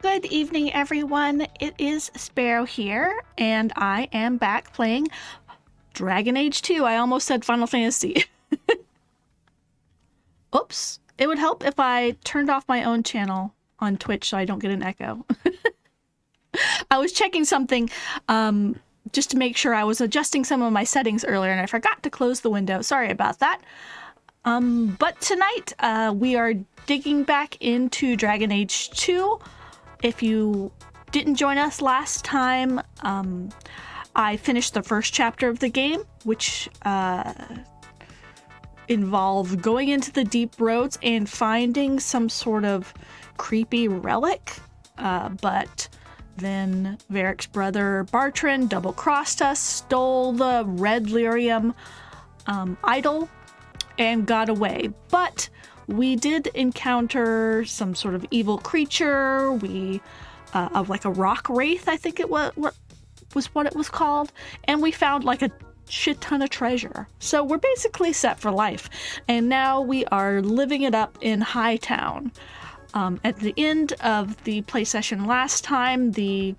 Good evening, everyone. It is Sparrow here, and I am back playing Dragon Age 2. I almost said Final Fantasy. Oops. It would help if I turned off my own channel on Twitch so I don't get an echo. I was checking something just to make sure. I was adjusting some of my settings earlier, and I forgot to close the window. Sorry about that. But tonight, we are digging back into Dragon Age 2. If you didn't join us last time, I finished the first chapter of the game, which involved going into the deep roads and finding some sort of creepy relic. But then Varric's brother Bartrand double-crossed us, stole the red lyrium idol, and got away. But we did encounter some sort of evil creature. Of like a rock wraith, I think it was what it was called. And we found like a shit ton of treasure. So we're basically set for life. And now we are living it up in Hightown. At the end of the play session last time, the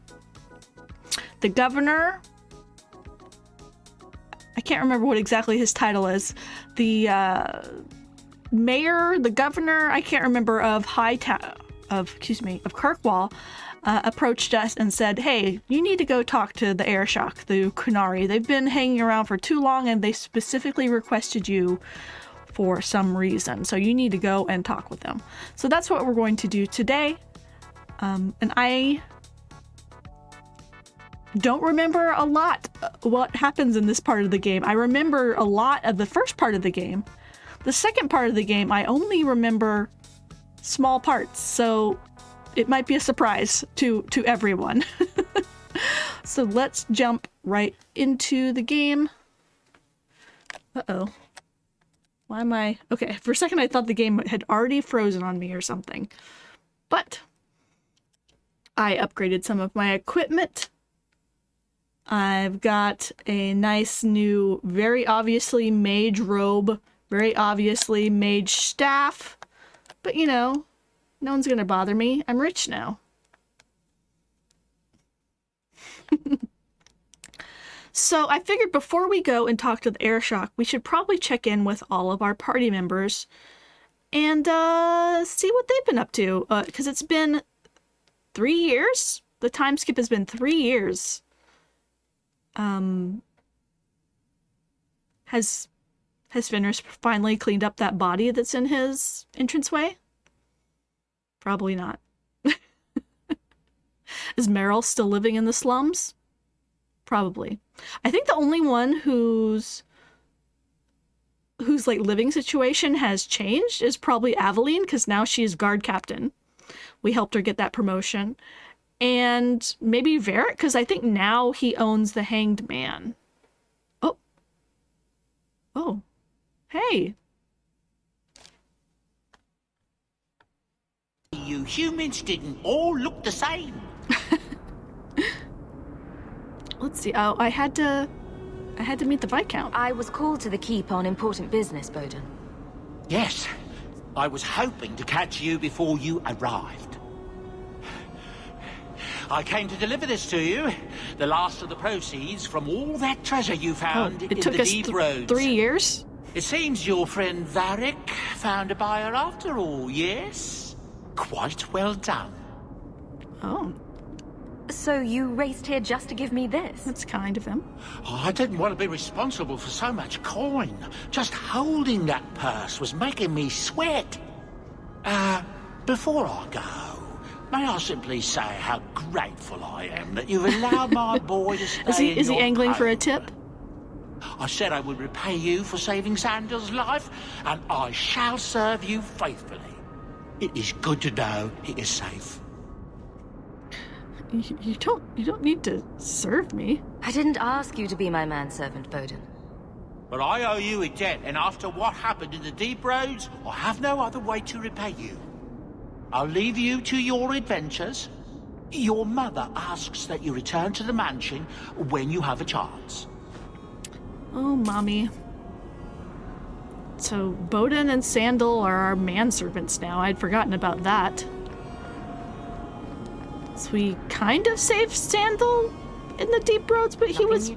governor, I can't remember what exactly his title is, the mayor, the governor, I can't remember, of Kirkwall, approached us and said, hey, you need to go talk to the Airshok, the Kunari. They've been hanging around for too long and they specifically requested you for some reason. So you need to go and talk with them. So that's what we're going to do today. And I don't remember a lot what happens in this part of the game. I remember a lot of the first part of the game. The second part of the game, I only remember small parts, so it might be a surprise to everyone. So let's jump right into the game. Uh-oh. Why am I... Okay, for a second I thought the game had already frozen on me or something. But I upgraded some of my equipment. I've got a nice new, very obviously mage robe, very obviously mage staff. But you know, no one's gonna bother me. I'm rich now. So I figured before we go and talk to the Airshok, we should probably check in with all of our party members and see what they've been up to. Because it's been 3 years. The time skip has been 3 years. Has Fenris finally cleaned up that body that's in his entranceway? Probably not. Is Meryl still living in the slums? Probably. I think the only one whose like living situation has changed is probably Aveline, because now she is guard captain. We helped her get that promotion. And maybe Varric, because I think now he owns the Hanged Man. Oh. Oh. Hey. You humans didn't all look the same. Let's see. Oh, I had to meet the Viscount. I was called to the keep on important business, Bowden. Yes, I was hoping to catch you before you arrived. I came to deliver this to you, the last of the proceeds from all that treasure you found in the deep roads. 3 years? It seems your friend Varric found a buyer after all, yes? Quite well done. Oh. So you raced here just to give me this? That's kind of him. Oh, I didn't want to be responsible for so much coin. Just holding that purse was making me sweat. Before I go, may I simply say how grateful I am that you've allowed my boy to stay in Is he your angling home. for a tip? I said I would repay you for saving Sandal's life, and I shall serve you faithfully. It is good to know he is safe. You don't need to serve me. I didn't ask you to be my manservant, Bowden. But I owe you a debt, and after what happened in the deep roads, I have no other way to repay you. I'll leave you to your adventures. Your mother asks that you return to the mansion when you have a chance. Oh, Mommy. So Bowden and Sandal are our manservants now. I'd forgotten about that. So we kind of saved Sandal in the deep roads, but he was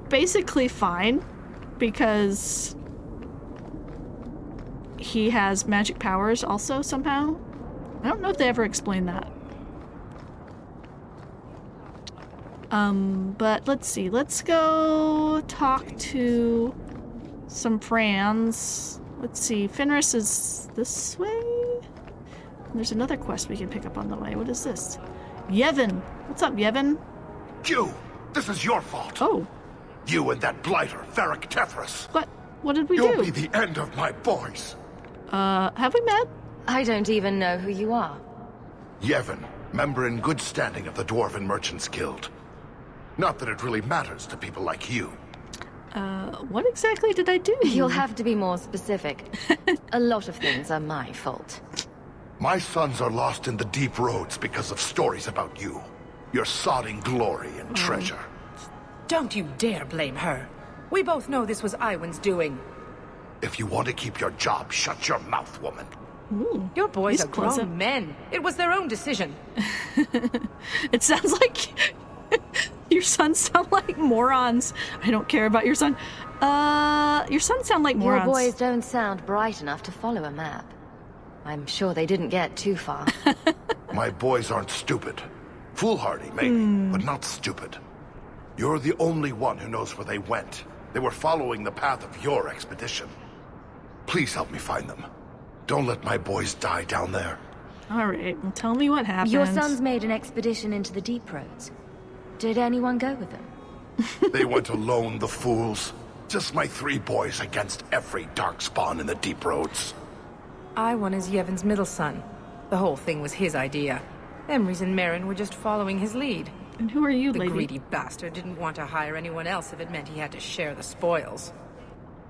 basically fine because he has magic powers also somehow. I don't know if they ever explained that. But let's see. Let's go talk to some friends. Let's see. Fenris is this way? There's another quest we can pick up on the way. What is this? Yevon. What's up, Yevon? You! This is your fault! Oh. You and that blighter, Varric Tethras. What? What did we You'll do? be the end of my boys! Have we met? I don't even know who you are. Yevon, member in good standing of the Dwarven Merchants Guild. Not that it really matters to people like you. What exactly did I do? You'll have to be more specific. A lot of things are my fault. My sons are lost in the deep roads because of stories about you. Your sodding glory and treasure. Don't you dare blame her. We both know this was Iwan's doing. If you want to keep your job, shut your mouth, woman. Ooh, Your boys he's are grown pleasant. men. It was their own decision. It sounds like your sons sound like morons. I don't care about your son. Your sons sound like Your morons. boys don't sound bright enough to follow a map. I'm sure they didn't get too far. My boys aren't stupid. Foolhardy, maybe, but not stupid. You're the only one who knows where they went. They were following the path of your expedition. Please help me find them. Don't let my boys die down there. All right, well, tell me what happened. Your sons made an expedition into the deep roads. Did anyone go with them? They went alone, the fools. Just my 3 boys against every darkspawn in the deep roads. Iwan is Yevon's middle son. The whole thing was his idea. Emrys and Merrin were just following his lead. And who are you, The lady? greedy bastard didn't want to hire anyone else if it meant he had to share the spoils.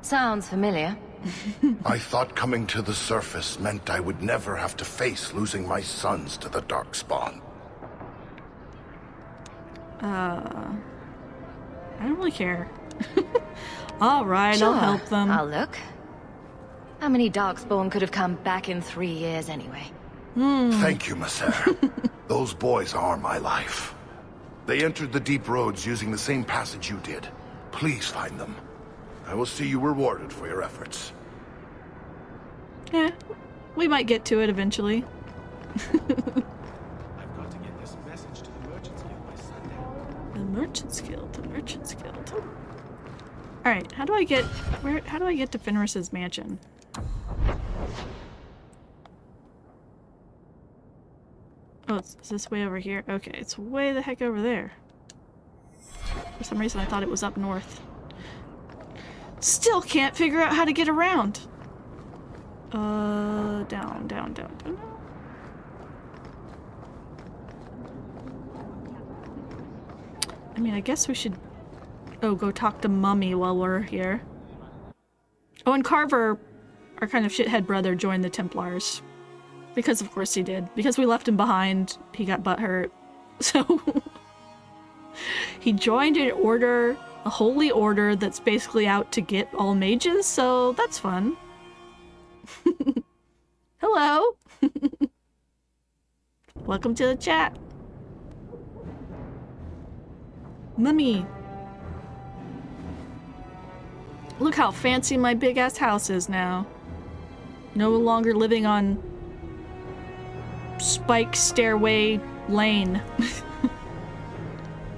Sounds familiar. I thought coming to the surface meant I would never have to face losing my sons to the darkspawn. I don't really care. All right, Sure, I'll help them. I'll look. How many Darkspawn could have come back in 3 years anyway? Thank you, Messer. Those boys are my life. They entered the deep roads using the same passage you did. Please find them. I will see you rewarded for your efforts. Yeah, we might get to it eventually. I've got to get this message to the Merchants Guild by sundown. The Merchants Guild, the Merchants Guild. All right, how do I get to Fenris's mansion? Oh, is this way over here? Okay, it's way the heck over there. For some reason I thought it was up north. Still can't figure out how to get around. Down, down, down, down. I mean, I guess we should... Oh, go talk to Mummy while we're here. Oh, and Carver, our kind of shithead brother, joined the Templars. Because of course he did. Because we left him behind, he got butthurt. So... he joined an order, a holy order that's basically out to get all mages, so that's fun. Hello! Welcome to the chat. Mummy. Look how fancy my big-ass house is now. No longer living on Spike Stairway Lane.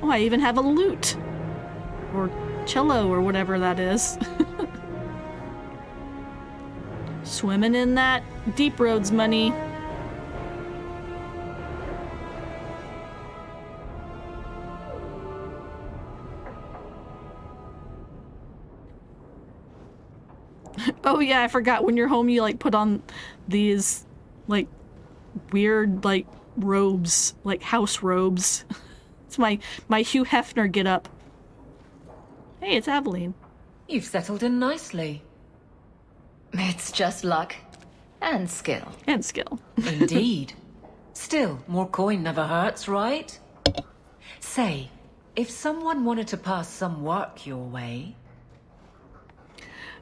Oh, I even have a lute. Or cello, or whatever that is. Swimming in that deep roads money. Oh yeah, I forgot. When you're home, you like put on these like weird like robes, like house robes. It's my Hugh Hefner get up. Hey, it's Aveline. You've settled in nicely. It's just luck. And skill. And skill. Indeed. Still, more coin never hurts, right? Say, if someone wanted to pass some work your way...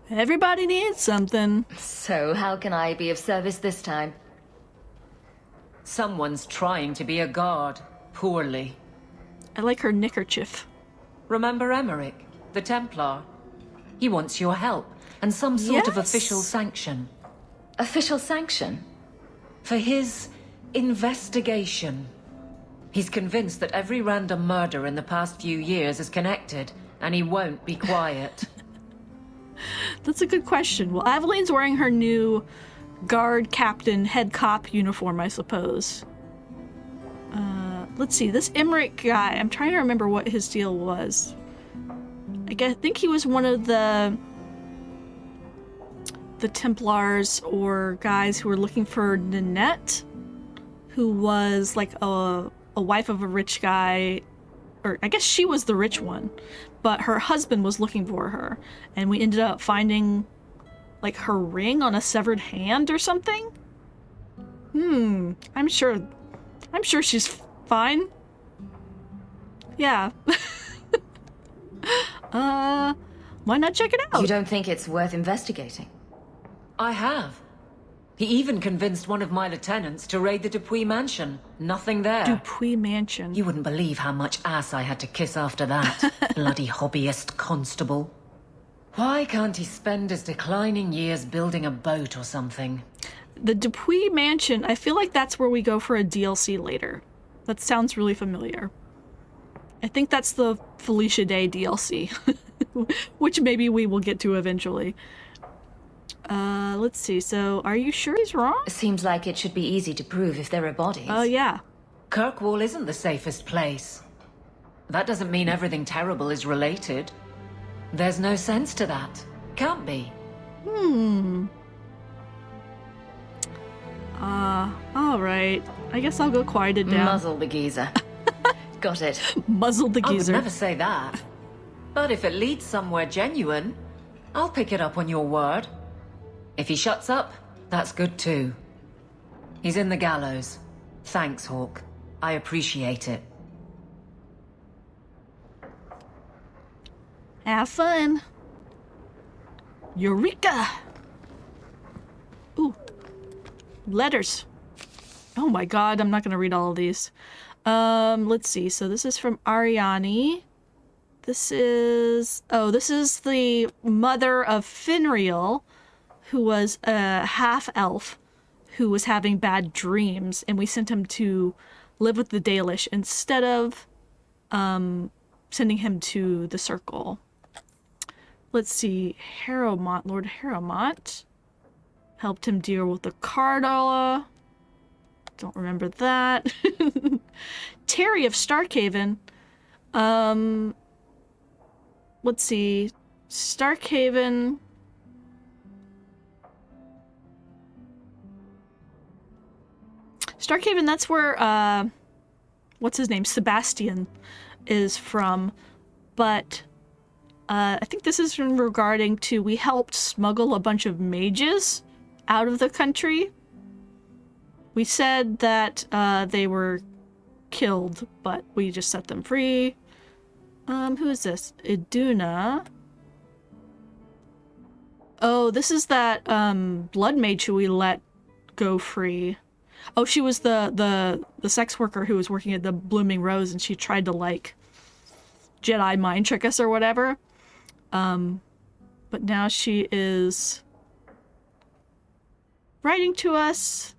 Everybody needs something. So how can I be of service this time? Someone's trying to be a guard. Poorly. I like her knickerchief. Remember Emmerich, the Templar? He wants your help and some sort of Yes. official sanction. Official sanction? For his investigation. He's convinced that every random murder in the past few years is connected, and he won't be quiet. That's a good question. Well, Aveline's wearing her new guard captain head cop uniform, I suppose. Let's see, this Emmerich guy, I'm trying to remember what his deal was. I think he was one of the Templars or guys who were looking for Nanette, who was like a wife of a rich guy, or I guess she was the rich one, but her husband was looking for her, and we ended up finding like her ring on a severed hand or something. I'm sure she's fine. Yeah. Why not check it out? You don't think it's worth investigating? I have. He even convinced one of my lieutenants to raid the Dupuis mansion. Nothing there. Dupuis Mansion. You wouldn't believe how much ass I had to kiss after that. Bloody hobbyist constable. Why can't he spend his declining years building a boat or something? The Dupuis Mansion, I feel like that's where we go for a DLC later. That sounds really familiar. I think that's the Felicia Day DLC, which maybe we will get to eventually. Let's see. So, are you sure he's wrong? Seems like it should be easy to prove if there are bodies. Oh, yeah. Kirkwall isn't the safest place. That doesn't mean everything terrible is related. There's no sense to that. Can't be. Alright. I guess I'll go quiet it down. Muzzle the geezer. Got it. Muzzle the I would geezer. never say that. But if it leads somewhere genuine, I'll pick it up on your word. If he shuts up, that's good too. He's in the gallows. Thanks, Hawk. I appreciate it. Have fun. Eureka! Ooh. Letters. Oh my god, I'm not gonna read all of these. Let's see. So this is from Ariani. This is the mother of Finriel, who was a half-elf who was having bad dreams, and we sent him to live with the Dalish instead of sending him to the Circle. Let's see. Lord Harrowmont helped him deal with the Cardala. Don't remember that. Terry of Starkhaven. Let's see. Starkhaven. Starkhaven, that's where, what's his name? Sebastian is from. But, I think this is regarding to, we helped smuggle a bunch of mages out of the country. We said that, they were killed, but we just set them free. Who is this? Iduna. Oh, this is that, blood mage who we let go free. Oh, she was the sex worker who was working at the Blooming Rose, and she tried to, like, Jedi mind trick us or whatever. But now she is writing to us.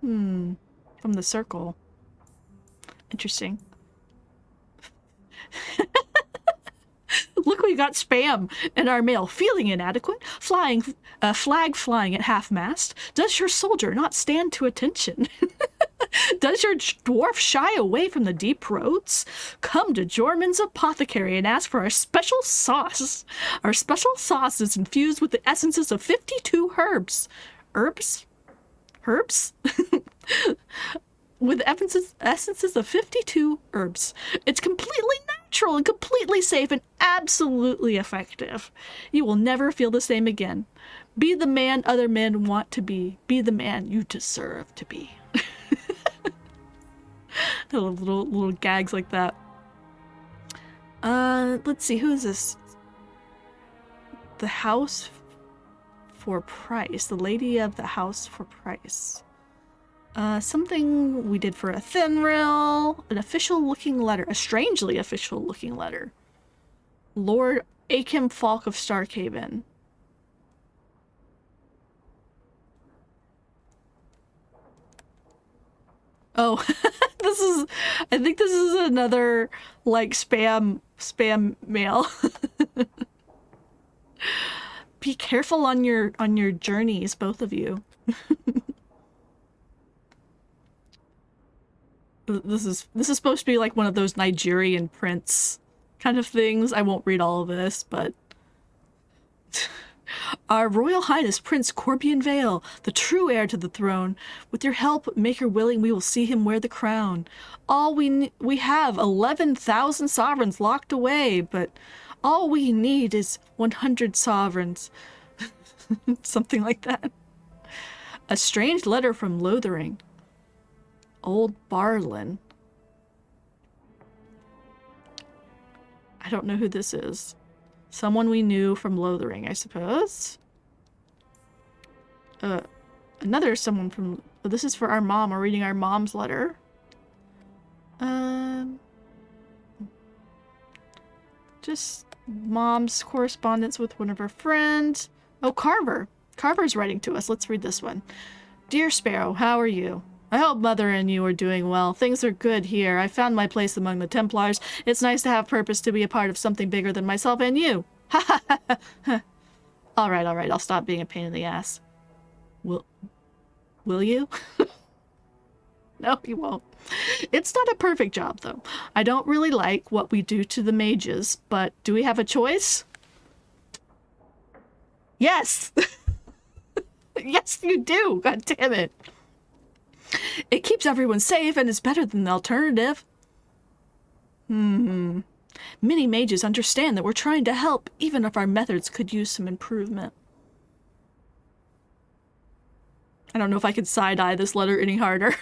From the Circle. Interesting. Look, we got spam in our mail. Feeling inadequate? Flag flying at half-mast? Does your soldier not stand to attention? Does your dwarf shy away from the deep roads? Come to Jorman's Apothecary and ask for our special sauce. Our special sauce is infused with the essences of 52 herbs. Herbs? With essences of 52 herbs. It's completely natural and completely safe and absolutely effective. You will never feel the same again. Be the man other men want to be. Be the man you deserve to be. little gags like that. Let's see, who is this? The House for Price. The Lady of the House for Price. Something we did for a Thinrill. An official-looking letter. A strangely official-looking letter. Lord Achim Falk of Starkhaven. Oh, I think this is another, like, spam mail. Be careful on your journeys, both of you. This is supposed to be like one of those Nigerian prince kind of things. I won't read all of this, but Our Royal Highness Prince Corbian Vale, the true heir to the throne. With your help, Maker willing, we will see him wear the crown. All we have 11,000 sovereigns locked away, but all we need is 100 sovereigns. Something like that. A strange letter from Lothering. Old Barlin. I don't know who this is. Someone we knew from Lothering, I suppose. Another someone from... Oh, this is for our mom. We're reading our mom's letter. Just mom's correspondence with one of her friends. Oh, Carver. Carver's writing to us. Let's read this one. Dear Sparrow, how are you? I hope Mother and you are doing well. Things are good here. I found my place among the Templars. It's nice to have purpose, to be a part of something bigger than myself and you. Ha ha ha ha. All right. I'll stop being a pain in the ass. Will you? No, you won't. It's not a perfect job, though. I don't really like what we do to the mages, but do we have a choice? Yes! Yes, you do! God damn it. It keeps everyone safe and is better than the alternative. Many mages understand that we're trying to help, even if our methods could use some improvement. I don't know if I could side-eye this letter any harder.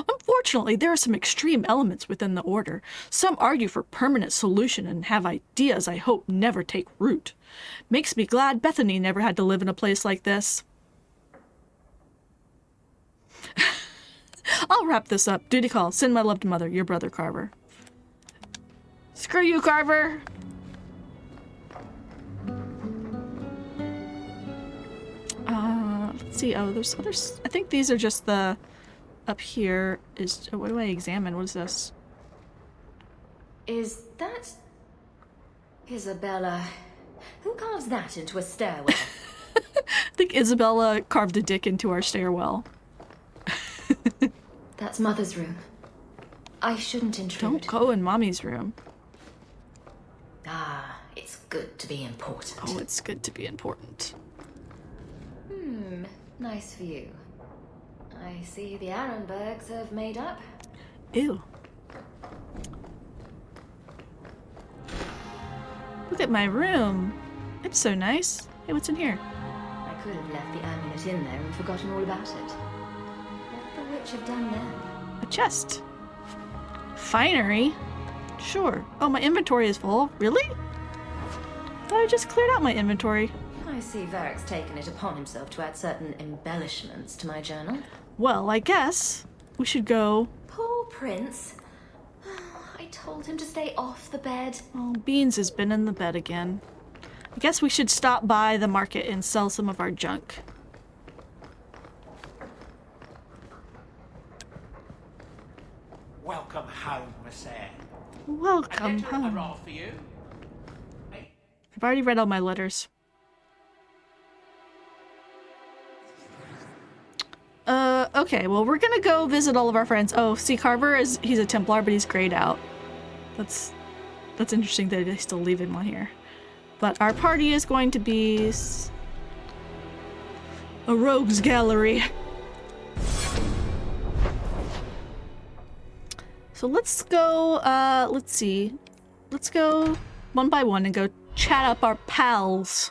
Unfortunately, there are some extreme elements within the order. Some argue for permanent solution and have ideas I hope never take root. Makes me glad Bethany never had to live in a place like this. I'll wrap this up. Duty call. Send my love to Mother. Your brother, Carver. Screw you, Carver! Let's see. Oh, there's others. I think these are just the... Up here is... Oh, what do I examine? What is this? Is that... Isabella? Who carves that into a stairwell? I think Isabella carved a dick into our stairwell. That's Mother's room. I shouldn't intrude. Don't go in Mommy's room. Ah, it's good to be important. Oh, it's good to be important. Nice view. I see the Arenbergs have made up. Ew. Look at my room. It's so nice. Hey, what's in here? I could have left the amulet in there and forgotten all about it. What the witch have done then? A chest. Finery? Sure. Oh, my inventory is full. Really? Thought I just cleared out my inventory. I see Varric's taken it upon himself to add certain embellishments to my journal. Well, I guess we should go... Poor Prince. I told him to stay off the bed. Oh, Beans has been in the bed again. I guess we should stop by the market and sell some of our junk. Welcome home, Miss Anne. Welcome A home. roll for you. I've already read all my letters. Okay, well, we're gonna go visit all of our friends. Oh, see, Carver he's a Templar, but he's grayed out. That's interesting that they still leave him on here. But our party is going to be a rogues gallery. So let's go, let's see. Let's go one by one and go chat up our pals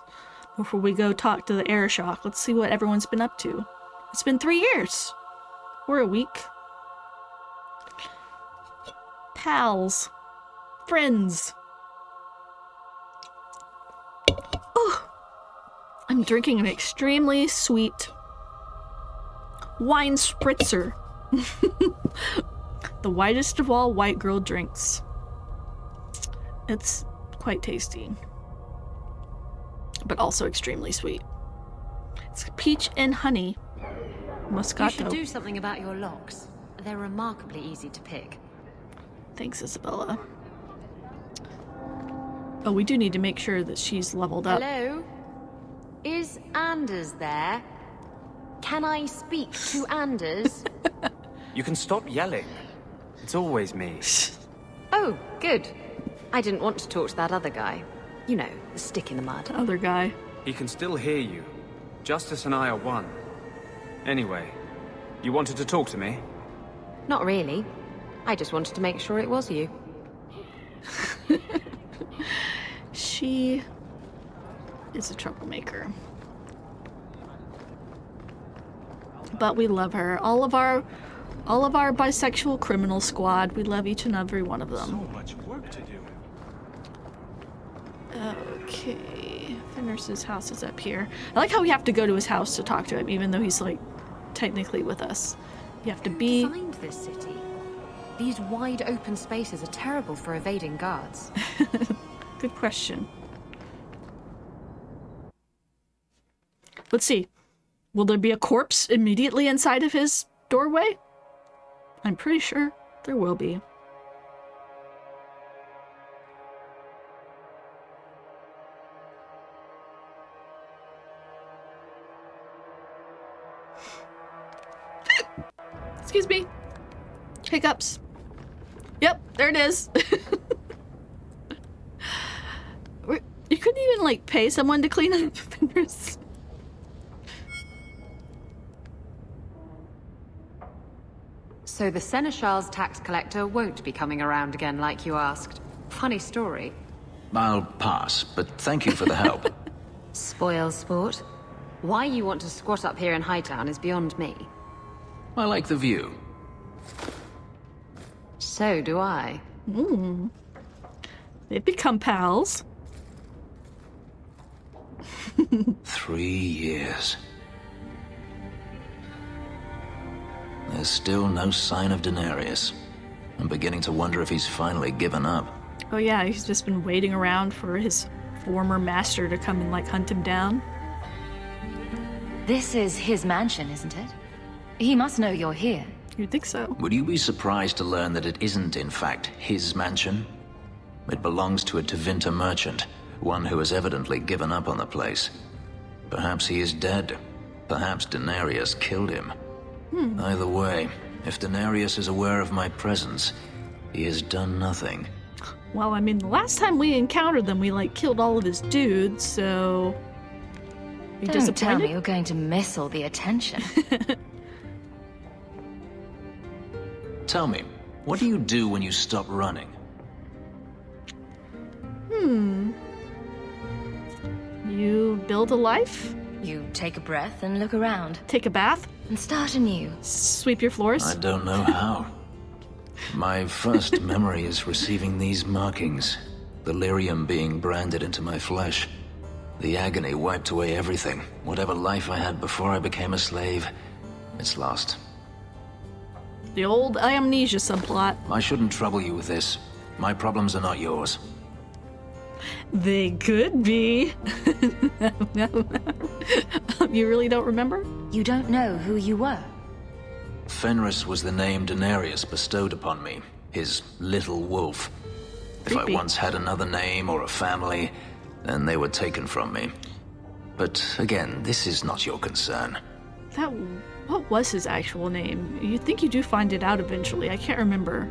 before we go talk to the Aershock. Let's see what everyone's been up to. It's been 3 years. Or a week. Pals. Friends. Oh, I'm drinking an extremely sweet wine spritzer. The whitest of all white girl drinks. It's quite tasty, but also extremely sweet. It's peach and honey. Moscato. You should do something about your locks. They're remarkably easy to pick. Thanks, Isabella. Oh, we do need to make sure that she's leveled up. Hello? Is Anders there? Can I speak to Anders? You can stop yelling. It's always me. Oh, good. I didn't want to talk to that other guy. You know, the stick in the mud. Other guy. He can still hear you. Justice and I are one. Anyway, you wanted to talk to me? Not really. I just wanted to make sure it was you. She is a troublemaker. But we love her. All of our bisexual criminal squad, we love each and every one of So them. much work to do. Okay. Fenris's house is up here. I like how we have to go to his house to talk to him, even though he's like technically with us. You have to be. Who designed this city? These wide open spaces are terrible for evading guards. Good question. Let's see. Will there be a corpse immediately inside of his doorway? I'm pretty sure there will be. Excuse me. Hiccups. Yep, there it is. You couldn't even, like, pay someone to clean up the fingers. So the Seneschal's tax collector won't be coming around again like you asked. Funny story. I'll pass, but thank you for the help. Spoil sport. Why you want to squat up here in Hightown is beyond me. I like the view. So do I. They've become pals. 3 years. There's still no sign of Denarius. I'm beginning to wonder if he's finally given up. Oh yeah, he's just been waiting around for his former master to come and, like, hunt him down. This is his mansion, isn't it? He must know you're here. You'd think so. Would you be surprised to learn that it isn't, in fact, his mansion? It belongs to a Tevinter merchant, one who has evidently given up on the place. Perhaps he is dead. Perhaps Denarius killed him. Either way, if Denarius is aware of my presence, he has done nothing. Well, I mean, the last time we encountered them, we, like, killed all of his dudes, so... You Don't tell me disappointed? you're going to miss all the attention. Tell me, what do you do when you stop running? You build a life? You take a breath and look around. Take a bath? And start anew. Sweep your floors? I don't know how. My first memory is receiving these markings. The lyrium being branded into my flesh. The agony wiped away everything. Whatever life I had before I became a slave, it's lost. The old amnesia subplot. I shouldn't trouble you with this. My problems are not yours. They could be. You really don't remember? You don't know who you were. Fenris was the name Denarius bestowed upon me. His little wolf. If I Creepy. once had another name or a family, then they were taken from me. But again, this is not your concern. What was his actual name? You think you do find it out eventually. I can't remember.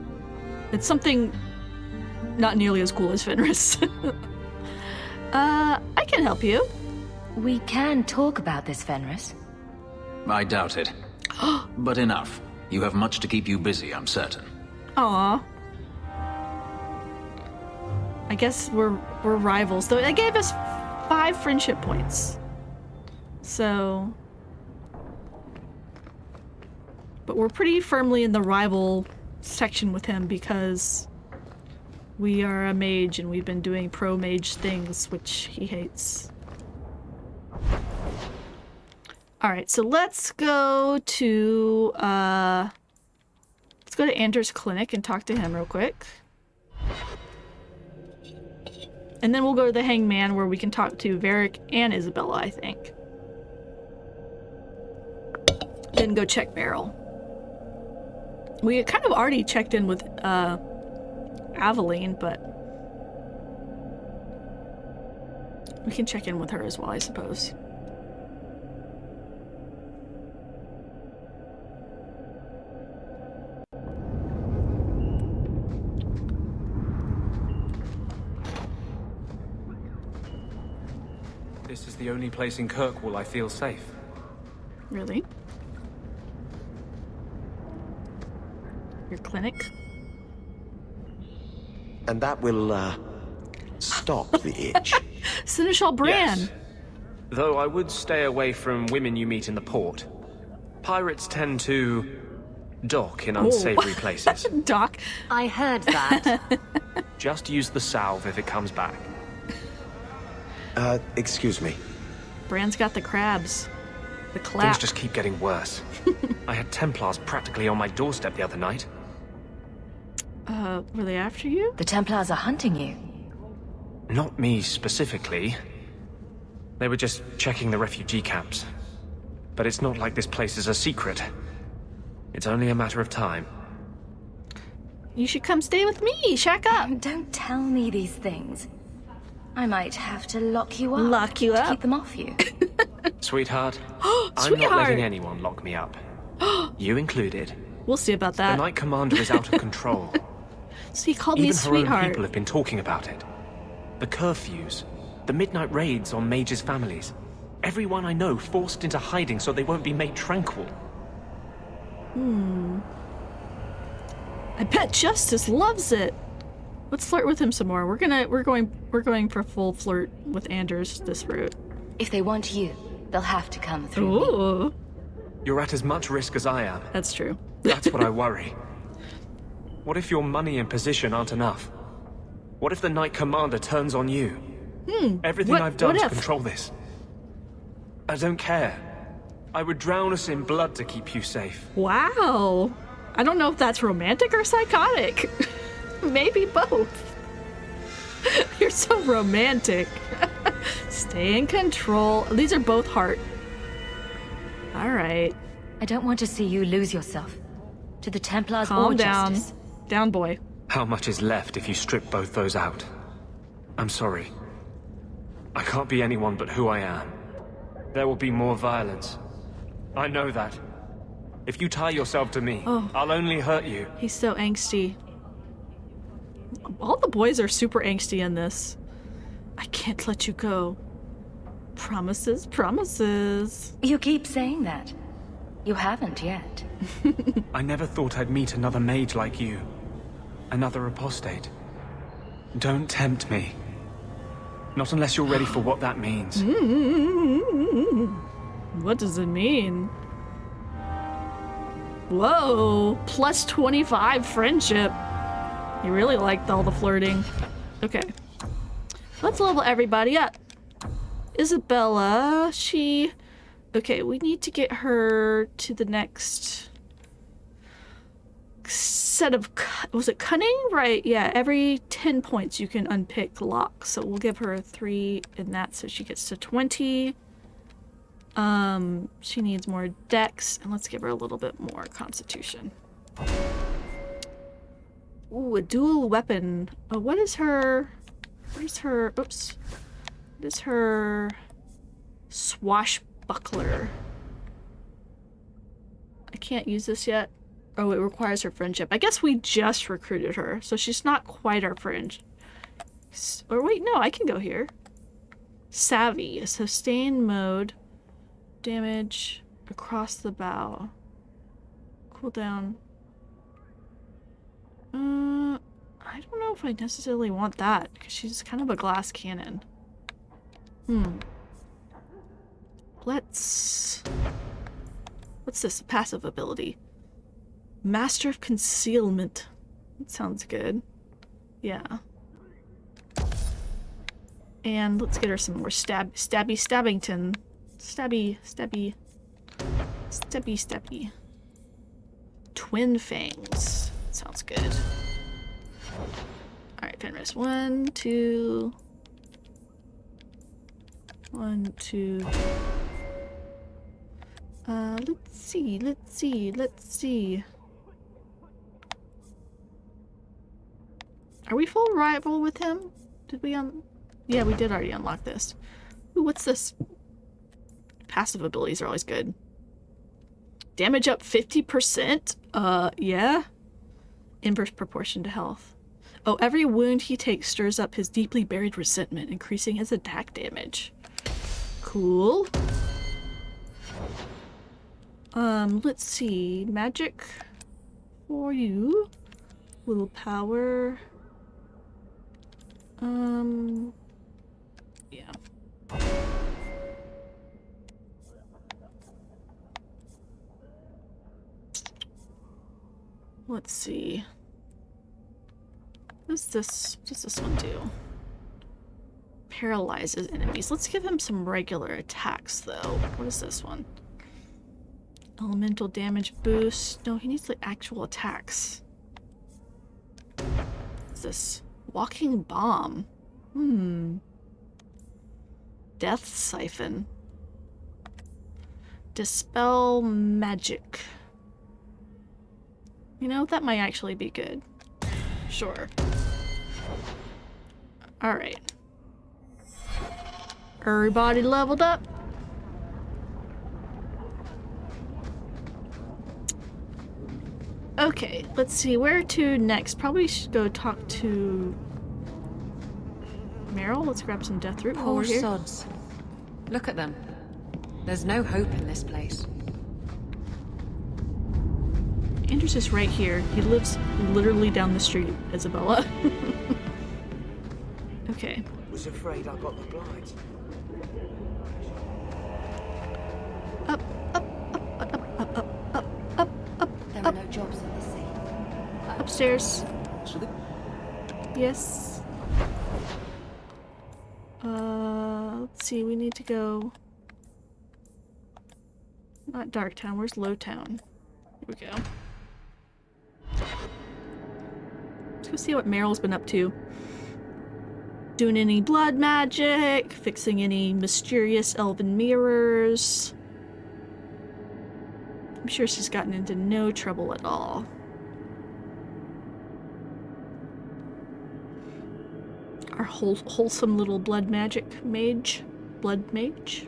It's something not nearly as cool as Fenris. I can help you. We can talk about this, Fenris. I doubt it. But enough. You have much to keep you busy, I'm certain. Aw. I guess we're rivals, though. It gave us 5 friendship points. So... But we're pretty firmly in the rival section with him because we are a mage and we've been doing pro-mage things, which he hates. All right, so let's go to Anders' clinic and talk to him real quick. And then we'll go to the Hangman where we can talk to Varric and Isabella, I think. Then go check Beryl. We kind of already checked in with Aveline, but we can check in with her as well, I suppose. This is the only place in Kirkwall I feel safe. Really? Your clinic? And that will, stop the itch. Seneschal Bran! Yes. Though I would stay away from women you meet in the port. Pirates tend to dock in unsavory places. Doc. I heard that. Just use the salve if it comes back. Excuse me. Bran's got the crabs. The clap. Things just keep getting worse. I had Templars practically on my doorstep the other night. Were they after you? The Templars are hunting you. Not me specifically. They were just checking the refugee camps. But it's not like this place is a secret. It's only a matter of time. You should come stay with me. Shack up. Don't tell me these things. I might have to lock you up. Lock you to up? keep them off you. Sweetheart, I'm not letting anyone lock me up. You included. We'll see about The that. Knight Commander is out of control. So he called me Even her own sweetheart. people have been talking about it. The curfews, the midnight raids on mages' families. Everyone I know forced into hiding so they won't be made tranquil. I bet Justice loves it. Let's flirt with him some more. We're going for full flirt with Anders this route. If they want you, they'll have to come through me. Ooh, You're at as much risk as I am. that's true. That's what I worry. What if your money and position aren't enough? What if the Knight Commander turns on you? Everything what- I've done what to if? control this. I don't care. I would drown us in blood to keep you safe. Wow. I don't know if that's romantic or psychotic. Maybe both. You're so romantic. Stay in control. These are both heart. All right. I don't want to see you lose yourself. To the Templars Calm or down. Justice. Down, boy. How much is left if you strip both those out? I'm sorry. I can't be anyone but who I am. There will be more violence. I know that. If you tie yourself to me, I'll only hurt you. He's so angsty. All the boys are super angsty in this. I can't let you go. Promises, promises. You keep saying that. You haven't yet. I never thought I'd meet another mage like you. Another apostate. Don't tempt me. Not unless you're ready for what that means. What does it mean? Whoa, plus 25 friendship. He really liked all the flirting. Okay. Let's level everybody up. Isabella, she... Okay, we need to get her to the next set of... Was it cunning? Right, yeah. Every 10 points you can unpick locks. So we'll give her 3 in that so she gets to 20. She needs more dex, and let's give her a little bit more constitution. Ooh, a dual weapon. Oh, what is her... Oops. What is her... Swashbuckler? I can't use this yet. Oh, it requires her friendship. I guess we just recruited her, so she's not quite our friend. Or wait, no, I can go here. Savvy, a sustained mode. Damage across the bow. Cooldown. I don't know if I necessarily want that, because she's kind of a glass cannon. What's this? Passive ability. Master of Concealment. That sounds good. Yeah. And let's get her some more Stabbington. Stabby. Steppy, steppy. Twin fangs. Sounds good. Alright, Fenris. 1, 2. 1, 2. Let's see. Are we full rival with him? Did we yeah, we did already unlock this. Ooh, what's this? Passive abilities are always good. Damage up 50%? Yeah. Inverse proportion to health. Oh, every wound he takes stirs up his deeply buried resentment, increasing his attack damage. Cool. Let's see. Magic for you. Willpower. Yeah. Let's see. What does this one do? Paralyzes enemies. Let's give him some regular attacks, though. What is this one? Elemental damage boost. No, he needs like actual attacks. What's this? Walking bomb. Death siphon. Dispel magic. You know, that might actually be good. Sure. Alright. Everybody leveled up. Okay, let's see. Where to next? Probably should go talk to Meryl. Let's grab some death root while we're Poor here. sods. Look at them. There's no hope in this place. Andrew's just right here. He lives literally down the street, Isabella. Okay. Was afraid I got the blight. Up, up, up, up, up, up, up, up, up, There are no jobs in the sea. upstairs. So the Yes. Let's see, we need to go... Not Darktown, where's Lowtown? Here we go. Let's go see what Meryl's been up to. Doing any blood magic, fixing any mysterious elven mirrors. I'm sure she's gotten into no trouble at all. Our wholesome little blood magic mage. Blood mage.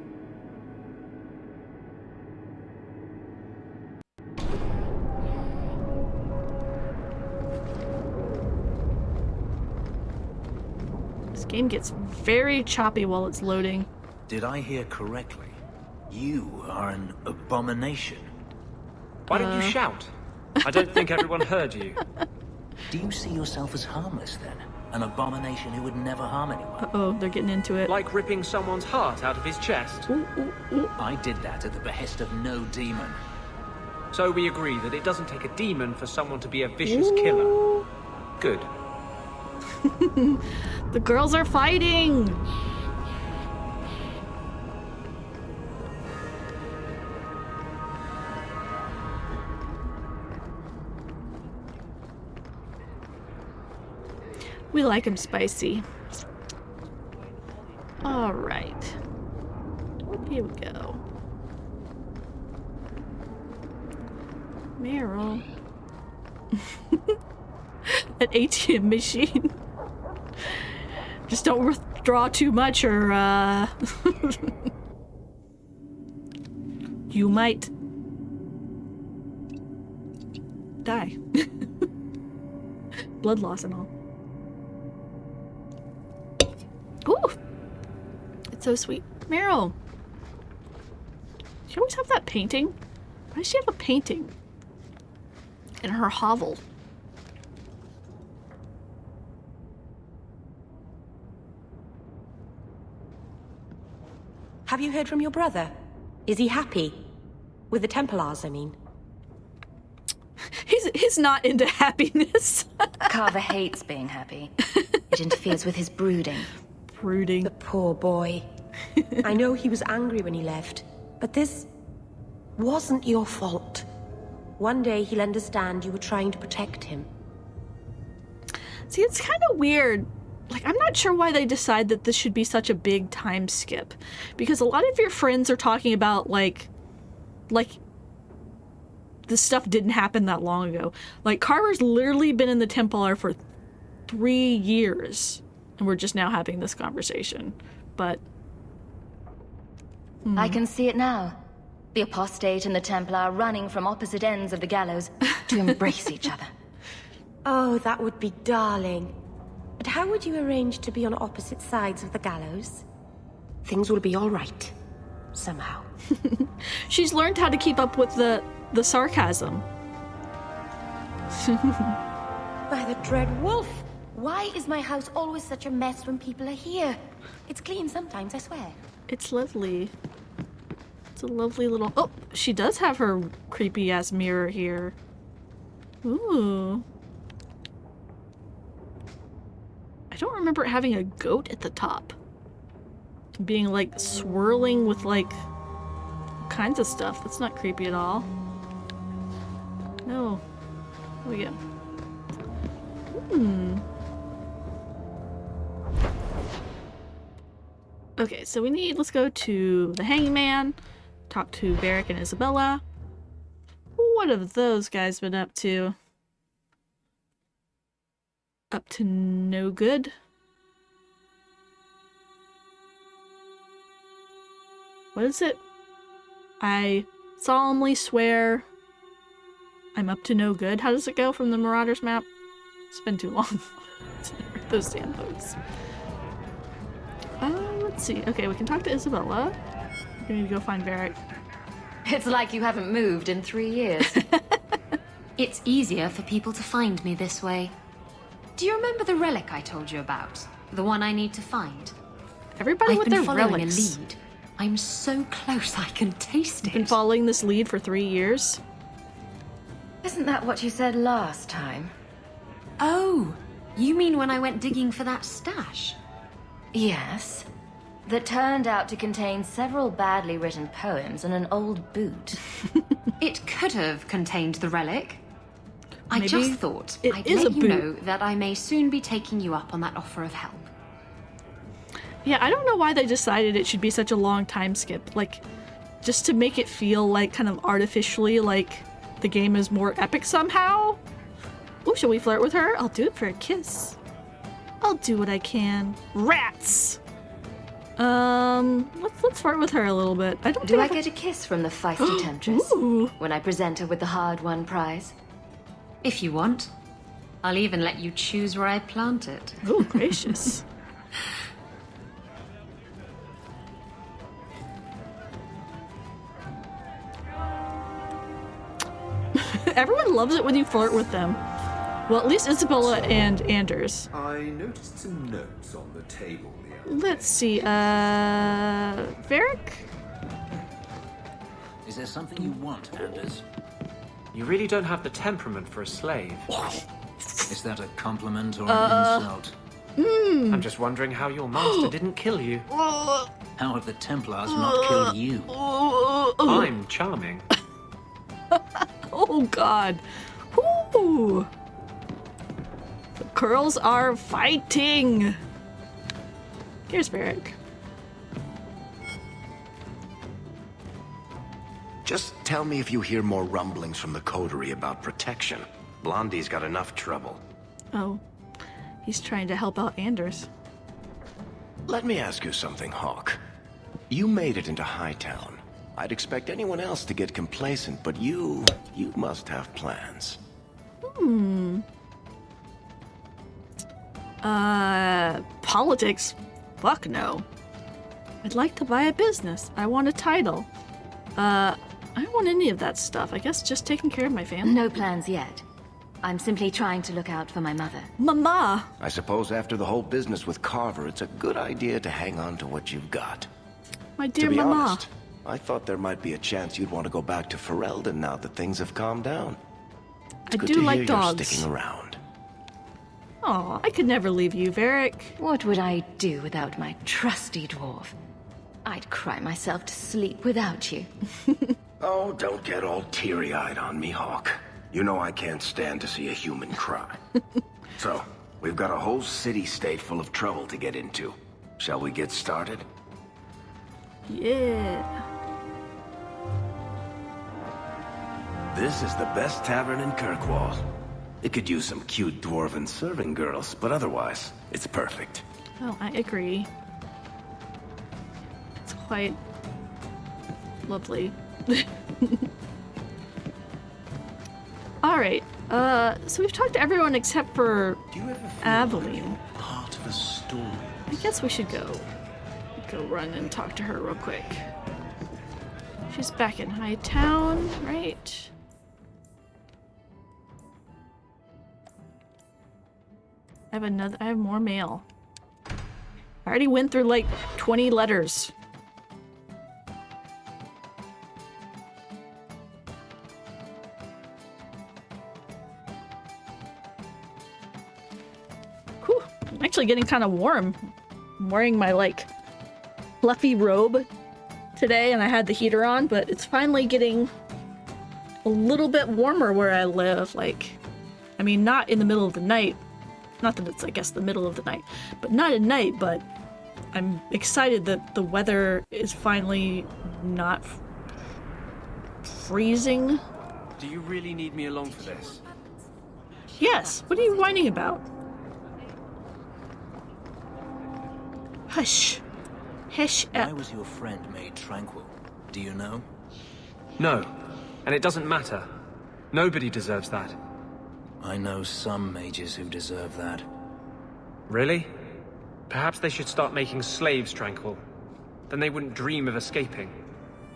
This game gets very choppy while it's loading. Did I hear correctly? You are an abomination. Why don't you shout? I don't think everyone heard you. Do you see yourself as harmless then? An abomination who would never harm anyone? Uh-oh, they're getting into it. Like ripping someone's heart out of his chest. Ooh, ooh, ooh. I did that at the behest of no demon. So we agree that it doesn't take a demon for someone to be a vicious killer. Good. The girls are fighting! We like them spicy. Alright. Here we go. Meryl. An ATM machine. Just don't withdraw too much or, you might die. Blood loss and all. Ooh! It's so sweet. Meryl! She always have that painting? Why does she have a painting in her hovel? Have you heard from your brother? Is he happy? With the Templars, I mean. He's not into happiness. Carver hates being happy. It interferes with his brooding. The poor boy. I know he was angry when he left, but this wasn't your fault. One day he'll understand you were trying to protect him. See, it's kind of weird. Like, I'm not sure why they decide that this should be such a big time skip. Because a lot of your friends are talking about, like, this stuff didn't happen that long ago. Like, Carver's literally been in the Templar for 3 years. And we're just now having this conversation. But... I can see it now. The apostate and the Templar running from opposite ends of the gallows to embrace each other. Oh, that would be darling. But how would you arrange to be on opposite sides of the gallows? Things will be all right. Somehow. She's learned how to keep up with the sarcasm. By the dread wolf. Why is my house always such a mess when people are here? It's clean sometimes, I swear. It's lovely. It's a lovely little... Oh, she does have her creepy-ass mirror here. Ooh. I don't remember it having a goat at the top. Being, like, swirling with, like, all kinds of stuff. That's not creepy at all. No. What do we get? Okay, so let's go to the Hangman, talk to Varric and Isabella. What have those guys been up to? Up to no good? What is it? I solemnly swear I'm up to no good. How does it go from the Marauders map? It's been too long to read those damn books. Let's see. Okay, we can talk to Isabella. We need to go find Varric. It's like you haven't moved in 3 years. It's easier for people to find me this way. Do you remember the relic I told you about? The one I need to find? Everybody with their I've been following relics. a lead. I'm so close I can taste it. Been following this lead for 3 years. Isn't that what you said last time? Oh, you mean when I went digging for that stash? Yes. That turned out to contain several badly written poems and an old boot. It could have contained the relic. I Maybe just thought it I'd is let a you boot. know that I may soon be taking you up on that offer of help. Yeah, I don't know why they decided it should be such a long time skip. Like, just to make it feel like kind of artificially like the game is more epic somehow. Oh, shall we flirt with her? I'll do it for a kiss. I'll do what I can. Rats! Let's flirt with her a little bit. I don't Do I think get a kiss from the feisty temptress Ooh. when I present her with the hard-won prize? If you want, I'll even let you choose where I plant it. Oh, gracious. Everyone loves it when you flirt with them. Well, at least Isabella and Anders. I noticed some notes on the table the other Let's see, Varric? Is there something you want, Anders? You really don't have the temperament for a slave. Is that a compliment or an insult? I'm just wondering how your master didn't kill you. How have the Templars not killed you? I'm charming. Oh, God. Ooh. The girls are fighting. Here's Varric. Just tell me if you hear more rumblings from the coterie about protection. Blondie's got enough trouble. Oh, he's trying to help out Anders. Let me ask you something, Hawk. You made it into Hightown. I'd expect anyone else to get complacent, but you must have plans. Politics? Fuck no. I'd like to buy a business. I want a title. I don't want any of that stuff. I guess just taking care of my family. No plans yet. I'm simply trying to look out for my mother. Mama! I suppose after the whole business with Carver, it's a good idea to hang on to what you've got. My dear to be Mama. honest, I thought there might be a chance you'd want to go back to Ferelden now that things have calmed down. It's I good do to like hear dogs. You're sticking around. Aw, I could never leave you, Varric. What would I do without my trusty dwarf? I'd cry myself to sleep without you. Oh, don't get all teary-eyed on me, Hawk. You know I can't stand to see a human cry. So, we've got a whole city-state full of trouble to get into. Shall we get started? Yeah. This is the best tavern in Kirkwall. It could use some cute dwarven serving girls, but otherwise, it's perfect. Oh, I agree. It's quite lovely. Alright, so we've talked to everyone except for Aveline. Part of a story. I guess we should go run and talk to her real quick. She's back in Hightown, right? I have more mail. I already went through like 20 letters. Whew, I'm actually getting kind of warm. I'm wearing my like fluffy robe today and I had the heater on, but it's finally getting a little bit warmer where I live. Like, I mean, not in the middle of the night. Not that it's, I guess, the middle of the night, but not at night, but I'm excited that the weather is finally not freezing. Do you really need me along for this? Yes, what are you whining about? Hush. Hush up. Why was your friend made tranquil? Do you know? No, and it doesn't matter. Nobody deserves that. I know some mages who deserve that. Really? Perhaps they should start making slaves tranquil. Then they wouldn't dream of escaping.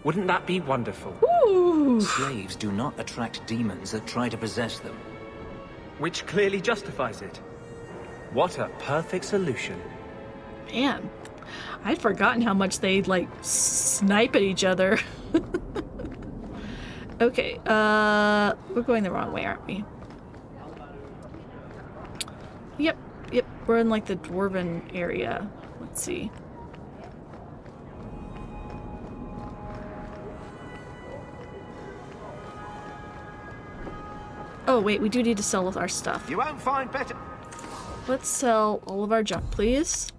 Wouldn't that be wonderful? Ooh. Slaves do not attract demons that try to possess them. Which clearly justifies it. What a perfect solution. Man, I'd forgotten how much they like snipe at each other. Okay, we're going the wrong way, aren't we? Yep, we're in like the dwarven area. Let's see. Oh wait, we do need to sell our stuff. You won't find better. Let's sell all of our junk, please.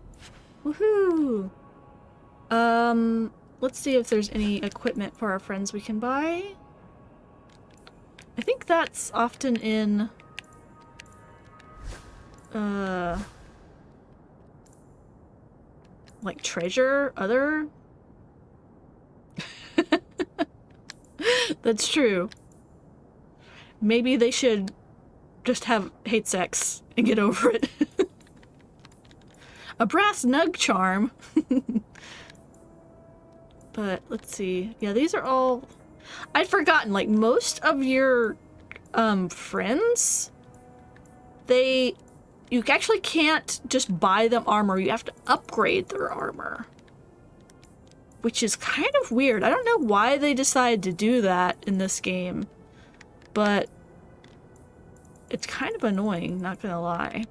Woohoo! Let's see if there's any equipment for our friends we can buy. I think that's often in like treasure, other. That's true. Maybe they should just hate sex and get over it. A brass nug charm. But let's see. Yeah, these are all... I'd forgotten, like, most of your friends, you actually can't just buy them armor. You have to upgrade their armor. Which is kind of weird. I don't know why they decided to do that in this game. But it's kind of annoying, not gonna lie.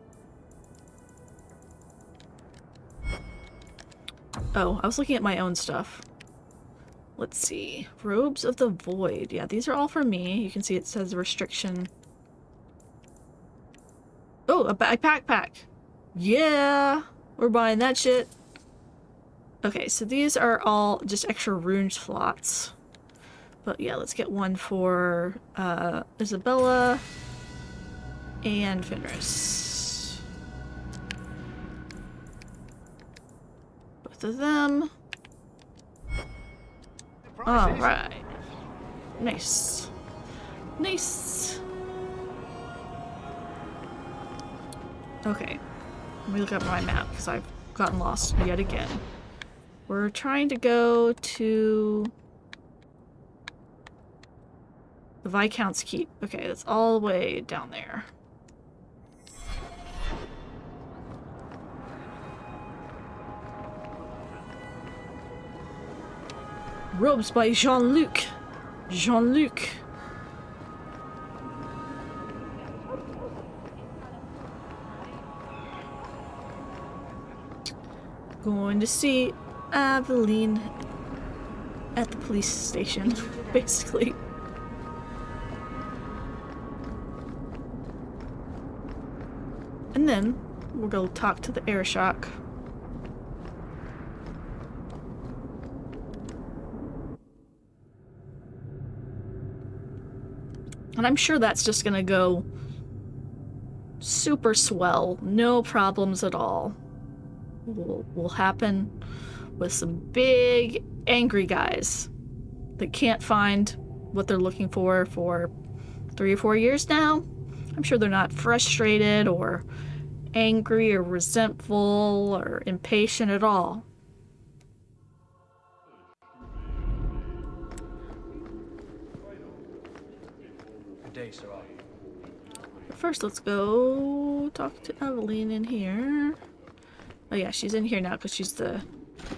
Oh, I was looking at my own stuff. Let's see. Robes of the Void. Yeah, these are all for me. You can see it says restriction. Oh, a backpack. Yeah! We're buying that shit. Okay, so these are all just extra rune slots. But yeah, let's get one for Isabella and Fenris. Both of them. Alright. Nice. Nice. Okay. Let me look up my map because I've gotten lost yet again. We're trying to go to the Viscount's Keep. Okay, that's all the way down there. Robes by Jean-Luc. Jean-Luc. Going to see Aveline. at the police station, basically. And then we'll go talk to the Airshock. And I'm sure that's just gonna go super swell, no problems at all. Will happen with some big angry guys that can't find what they're looking for 3 or 4 years now. I'm sure they're not frustrated or angry or resentful or impatient at all. Good day, Sir. But first, let's go talk to Evelyn in here. Oh yeah, she's in here now because she's the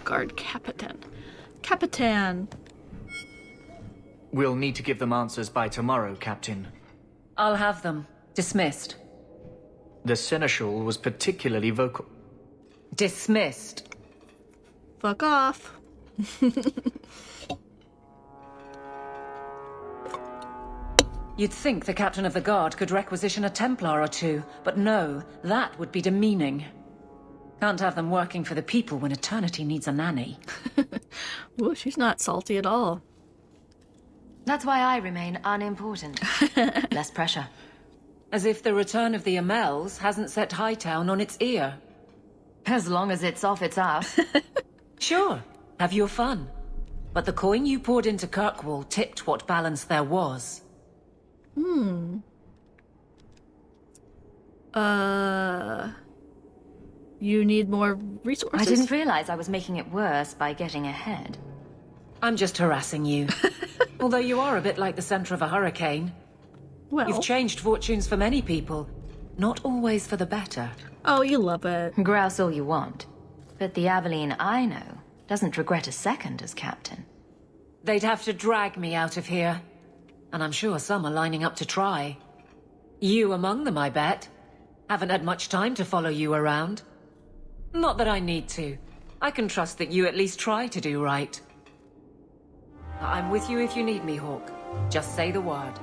guard captain. Capitan! We'll need to give them answers by tomorrow, Captain. I'll have them. Dismissed. The Seneschal was particularly vocal. Dismissed. Fuck off. You'd think the captain of the guard could requisition a Templar or two, but no, that would be demeaning. Can't have them working for the people when eternity needs a nanny. Well, she's not salty at all. That's why I remain unimportant. Less pressure. As if the return of the Amels hasn't set Hightown on its ear. As long as it's off its ass. Sure, have your fun. But the coin you poured into Kirkwall tipped what balance there was. You need more resources? I didn't realize I was making it worse by getting ahead. I'm just harassing you. Although you are a bit like the center of a hurricane. Well. You've changed fortunes for many people. Not always for the better. Oh, you love it. Grouse all you want. But the Aveline I know doesn't regret a second as captain. They'd have to drag me out of here. And I'm sure some are lining up to try. You among them, I bet. Haven't had much time to follow you around. Not that I need to. I can trust that you at least try to do right. I'm with you if you need me, Hawk. Just say the word.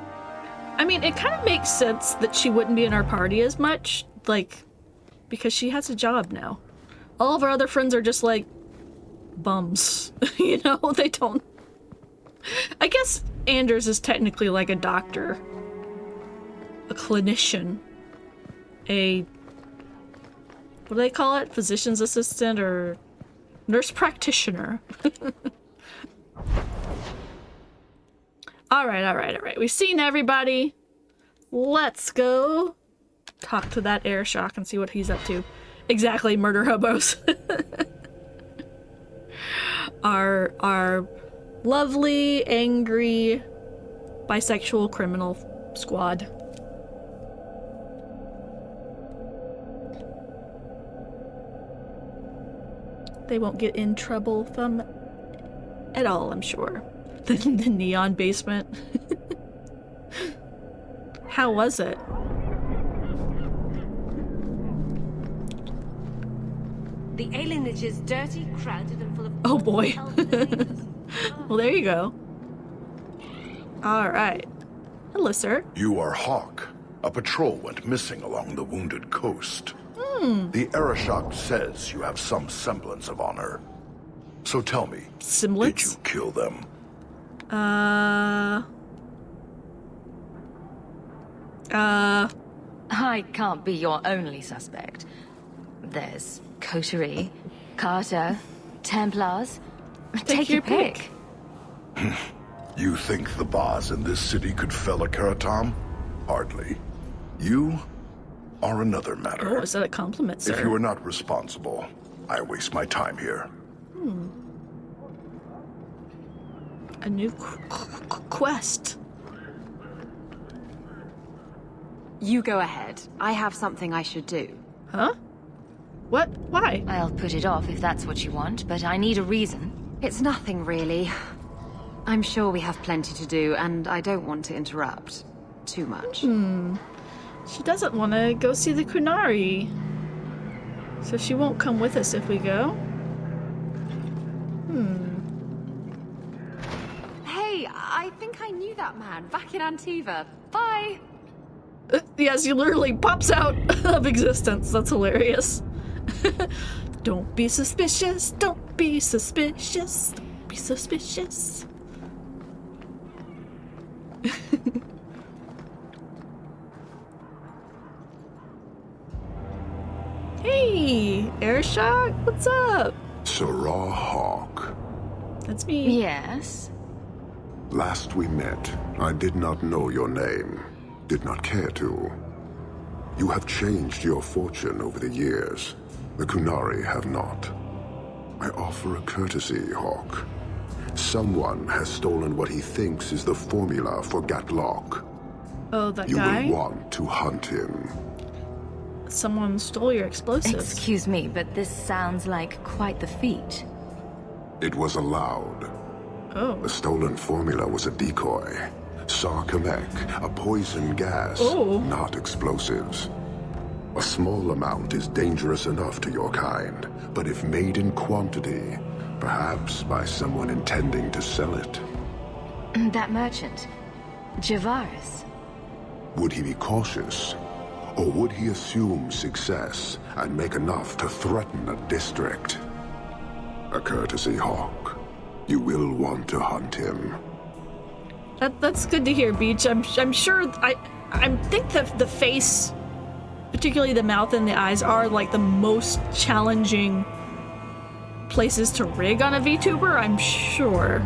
I mean, it kind of makes sense that she wouldn't be in our party as much, like, because she has a job now. All of our other friends are just like bums. You know, they don't. I guess Anders is technically like a doctor, a clinician, a, what do they call it? Physician's assistant or nurse practitioner. All right. We've seen everybody. Let's go talk to that Airshock and see what he's up to. Exactly, murder hobos. Our lovely, angry, bisexual criminal squad. They won't get in trouble from at all, I'm sure. The neon basement. How was it? The alienage is dirty, crowded, and full of... Oh boy. Well, there you go. Alright. Hello, sir. You are Hawk. A patrol went missing along the wounded coast. The Arashok says you have some semblance of honor. So tell me, Semblance? did you kill them? I can't be your only suspect. There's Coterie, Carter, Templars. Take your pick. You think the bars in this city could fell a Karatam? Hardly. You are another matter. Oh, is that a compliment, sir? If you are not responsible, I waste my time here. A new quest. You go ahead. I have something I should do. Huh? What? Why? I'll put it off if that's what you want, but I need a reason. It's nothing, really. I'm sure we have plenty to do, and I don't want to interrupt too much. She doesn't want to go see the Kunari. So she won't come with us if we go. that man back in Antiva. Bye! Yes, he literally pops out of existence. That's hilarious. Don't be suspicious. Don't be suspicious. Don't be suspicious. Hey, Airshock, what's up? Sarah Hawk. That's me. Yes? Last we met, I did not know your name. Did not care to. You have changed your fortune over the years. The Kunari have not. I offer a courtesy, Hawk. Someone has stolen what he thinks is the formula for Gatlock. Oh, that you guy? You will want to hunt him. Someone stole your explosives. Excuse me, but this sounds like quite the feat. It was allowed. Oh. The stolen formula was a decoy. Sarkamek, a poison gas, not explosives. A small amount is dangerous enough to your kind, but if made in quantity, perhaps by someone intending to sell it. That merchant, Javaris. Would he be cautious? Or would he assume success and make enough to threaten a district? A courtesy, Hawk. You will want to hunt him. That's good to hear, Beach. I'm sure. I think that the face, particularly the mouth and the eyes, are like the most challenging places to rig on a VTuber. I'm sure.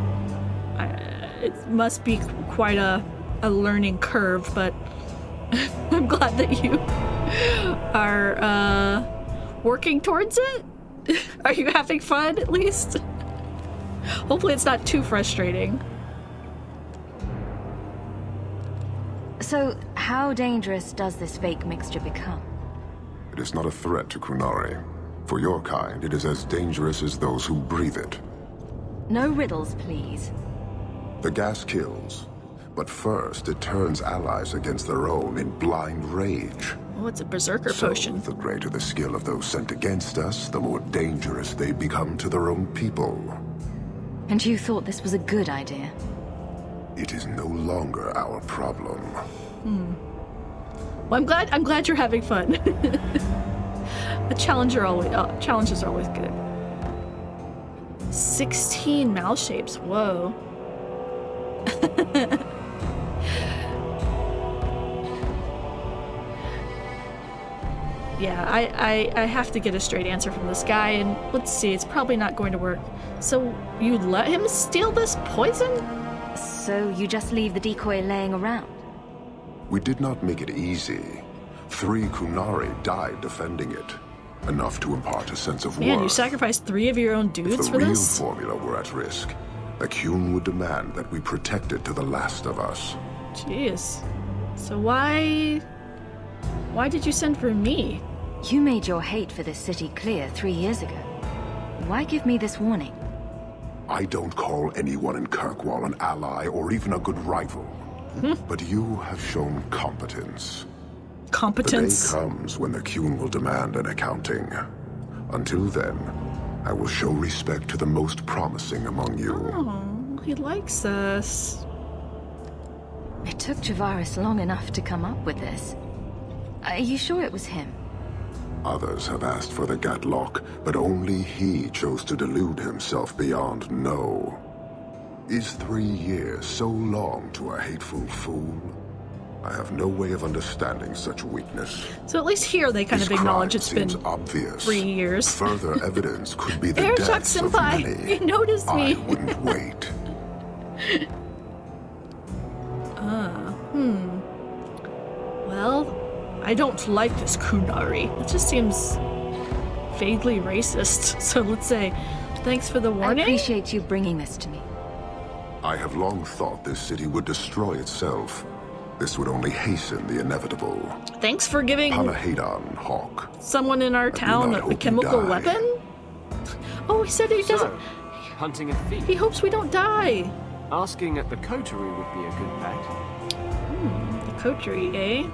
It must be quite a learning curve, but I'm glad that you are working towards it. Are you having fun, at least? Hopefully it's not too frustrating. So, how dangerous does this fake mixture become? It is not a threat to Kunari. For your kind, it is as dangerous as those who breathe it. No riddles, please. The gas kills, but first it turns allies against their own in blind rage. Oh, it's a berserker potion. The greater the skill of those sent against us, the more dangerous they become to their own people. And you thought this was a good idea? It is no longer our problem. Well, I'm glad you're having fun. Challenges are always good. 16 mouth shapes. Whoa. Yeah, I have to get a straight answer from this guy, and let's see, it's probably not going to work. So you let him steal this poison? So you just leave the decoy laying around? We did not make it easy. 3 Kunari died defending it. Enough to impart a sense of worth. Man, you sacrificed 3 of your own dudes for this? If the real formula were at risk, Akun would demand that we protect it to the last of us. Jeez. So why did you send for me? You made your hate for this city clear 3 years ago. Why give me this warning? I don't call anyone in Kirkwall an ally or even a good rival. But you have shown competence. Competence? The day comes when the Qun will demand an accounting. Until then, I will show respect to the most promising among you. Oh, he likes us. It took Javaris long enough to come up with this. Are you sure it was him? Others have asked for the Gatlock, but only he chose to delude himself beyond no. Is 3 years so long to a hateful fool? I have no way of understanding such weakness. So at least here they kind of acknowledge it's been obvious. 3 years. Further evidence could be the Airshock deaths of Senpai, many. you noticed me. I wouldn't wait. Well, I don't like this Kunari. It just seems vaguely racist. So let's say, thanks for the warning. I appreciate you bringing this to me. I have long thought this city would destroy itself. This would only hasten the inevitable. Thanks for giving Panahadan, Hawk. someone in our town a chemical weapon? Oh, he said he doesn't... Hunting a thief. He hopes we don't die. Asking at the coterie would be a good bet. The coterie, eh?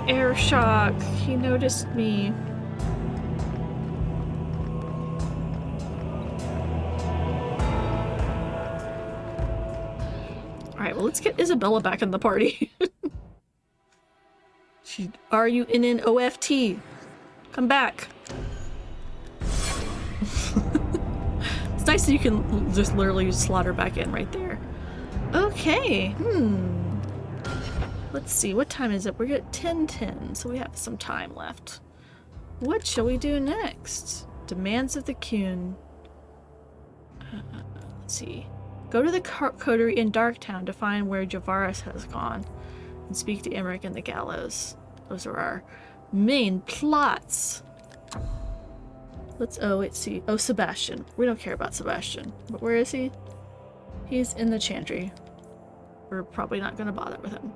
Airshock. He noticed me. Alright, well, let's get Isabella back in the party. Are you in an OFT? Come back. It's nice that you can just literally slot her back in right there. Okay, let's see, what time is it? We're at 10:10, so we have some time left. What shall we do next? Demands of the Qun. Let's see. Go to the coterie in Darktown to find where Javaris has gone and speak to Emmerich and the Gallows. Those are our main plots. Let's see. Oh, Sebastian. We don't care about Sebastian. But where is he? He's in the Chantry. We're probably not going to bother with him.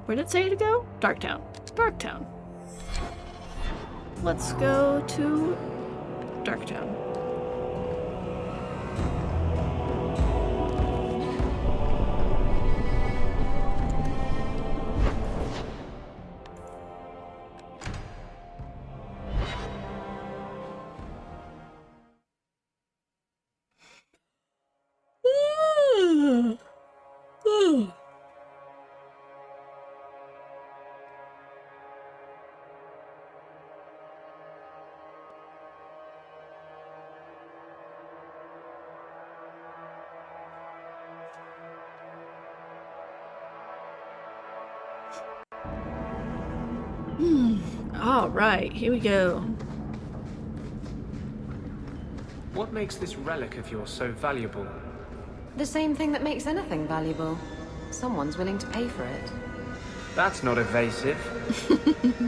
Where did it say to go? Darktown. Darktown. Let's go to Darktown. All right, here we go. What makes this relic of yours so valuable? The same thing that makes anything valuable. Someone's willing to pay for it. That's not evasive.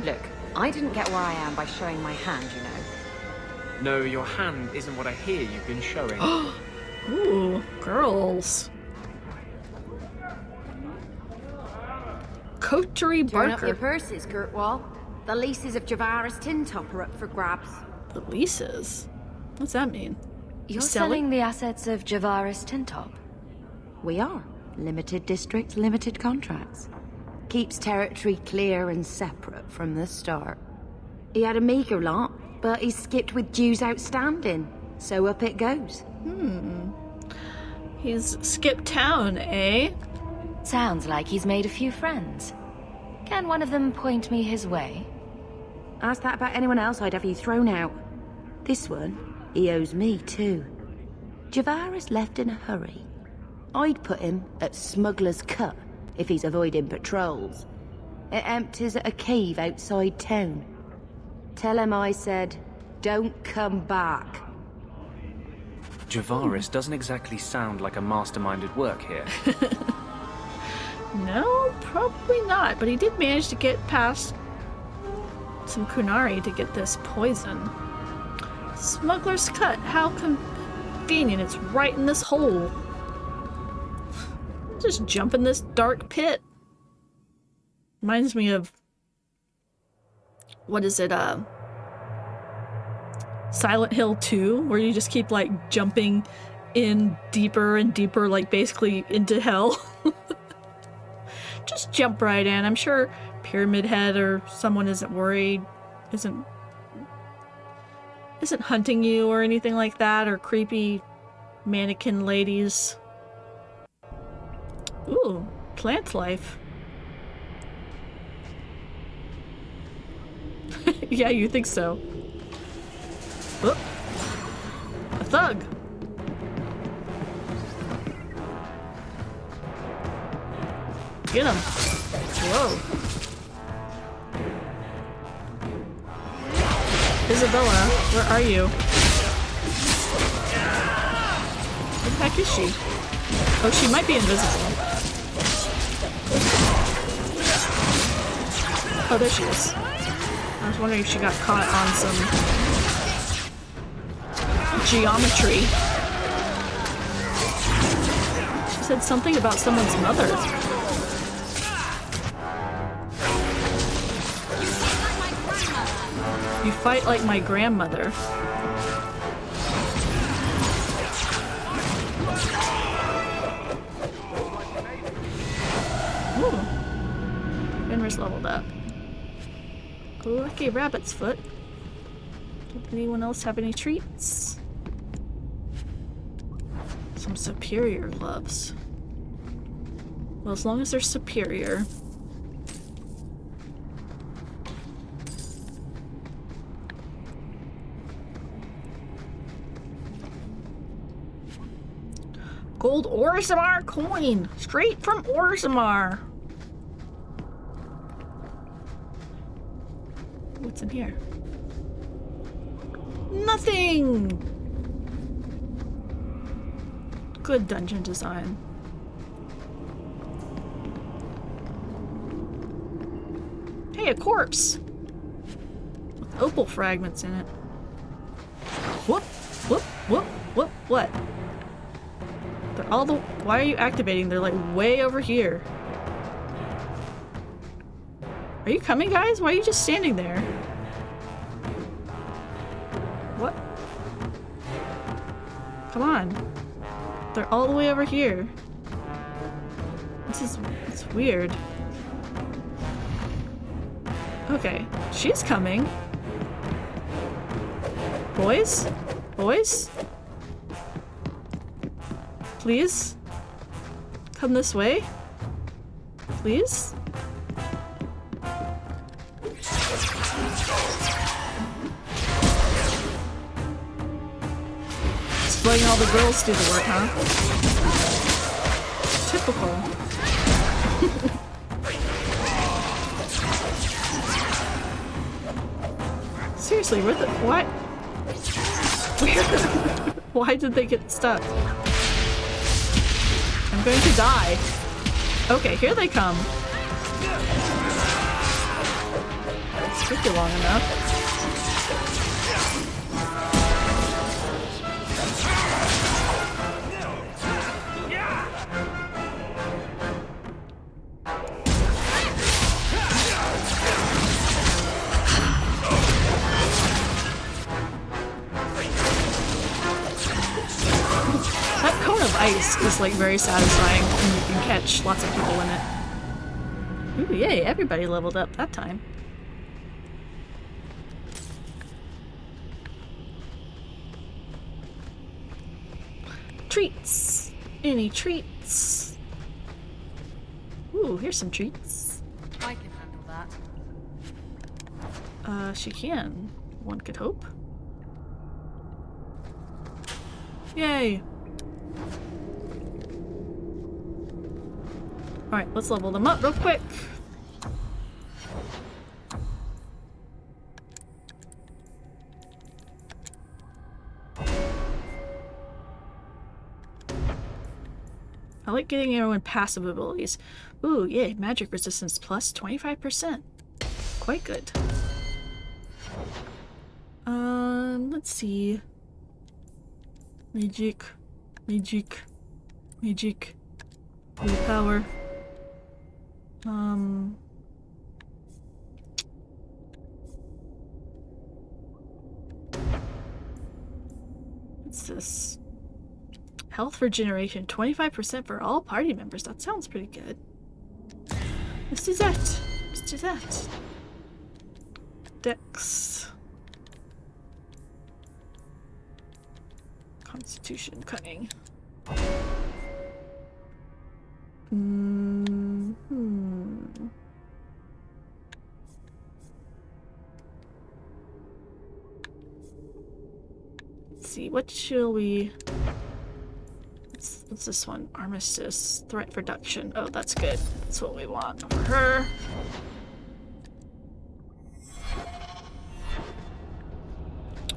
Look, I didn't get where I am by showing my hand, you know. No, your hand isn't what I hear you've been showing. Ooh, girls. Coterie Turn up Barker. your purses, Kurtwall. The leases of Javaris Tintop are up for grabs. The leases? What's that mean? You're selling the assets of Javaris Tintop? We are. Limited districts, limited contracts. Keeps territory clear and separate from the start. He had a meager lot, but he's skipped with dues outstanding. So up it goes. He's skipped town, eh? Sounds like he's made a few friends. Can one of them point me his way? Ask that about anyone else, I'd have you thrown out. This one, he owes me too. Javaris left in a hurry. I'd put him at Smuggler's Cut if he's avoiding patrols. It empties at a cave outside town. Tell him I said, don't come back. Javaris doesn't exactly sound like a mastermind at work here. No, probably not. But he did manage to get past some Kunari to get this poison. Smuggler's Cut. How convenient. It's right in this hole. Just jump in this dark pit. Reminds me of... what is it? Silent Hill 2, where you just keep, like, jumping in deeper and deeper, like, basically into hell. Just jump right in. I'm sure Pyramid Head or someone isn't worried, isn't hunting you or anything like that, or creepy mannequin ladies. Ooh, plant life. Yeah, you think so. Oh, a thug. Get him. Whoa. Isabella, where are you? Where the heck is she? Oh, she might be invisible. Oh, there she is. I was wondering if she got caught on some geometry. She said something about someone's mother. You fight like my grandmother. Ooh. Fenrir's leveled up. Lucky rabbit's foot. Did anyone else have any treats? Some superior gloves. Well, as long as they're superior. Gold Orzammar coin! Straight from Orzammar! What's in here? Nothing! Good dungeon design. Hey, a corpse! With opal fragments in it. Whoop! Whoop! Whoop! Whoop! What? They're all the... Why are you activating? They're like way over here. Are you coming, guys? Why are you just standing there? What? Come on. They're all the way over here. It's weird. Okay, she's coming. Boys? Boys? Please? Come this way? Please? Just letting all the girls do the work, huh? Typical. Seriously, where the... What? Why did they get stuck? I'm going to die. Okay, here they come. Took you long enough. Ice is like very satisfying and you can catch lots of people in it. Ooh, yay, everybody leveled up that time. Treats! Any treats? Ooh, here's some treats. I can handle that. She can. One could hope. Yay! Alright, let's level them up real quick. I like getting everyone passive abilities. Ooh, yay, magic resistance plus 25%. Quite good. Let's see. Magic. Willpower. What's this? Health regeneration, 25% for all party members. That sounds pretty good. Let's do that. Let's do that. Dex. Constitution, cunning. Let's see, what shall we... What's this one? Armistice, threat reduction. Oh, that's good. That's what we want for her.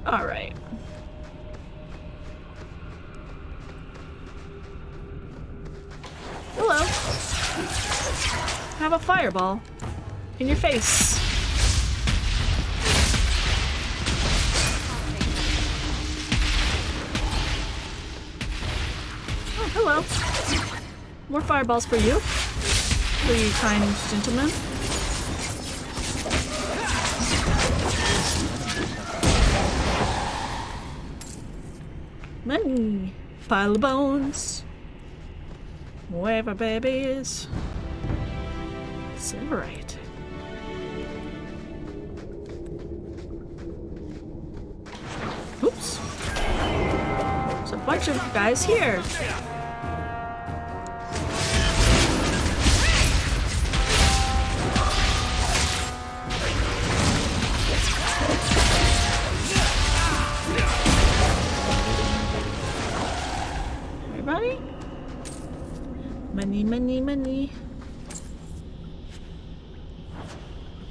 Alright. Hello. Have a fireball in your face. Oh, hello. More fireballs for you. For you kind gentlemen. Money. Pile of bones. Wherever baby is. Silverite. Oops. So bunch of guys here. Everybody? Money, money, money.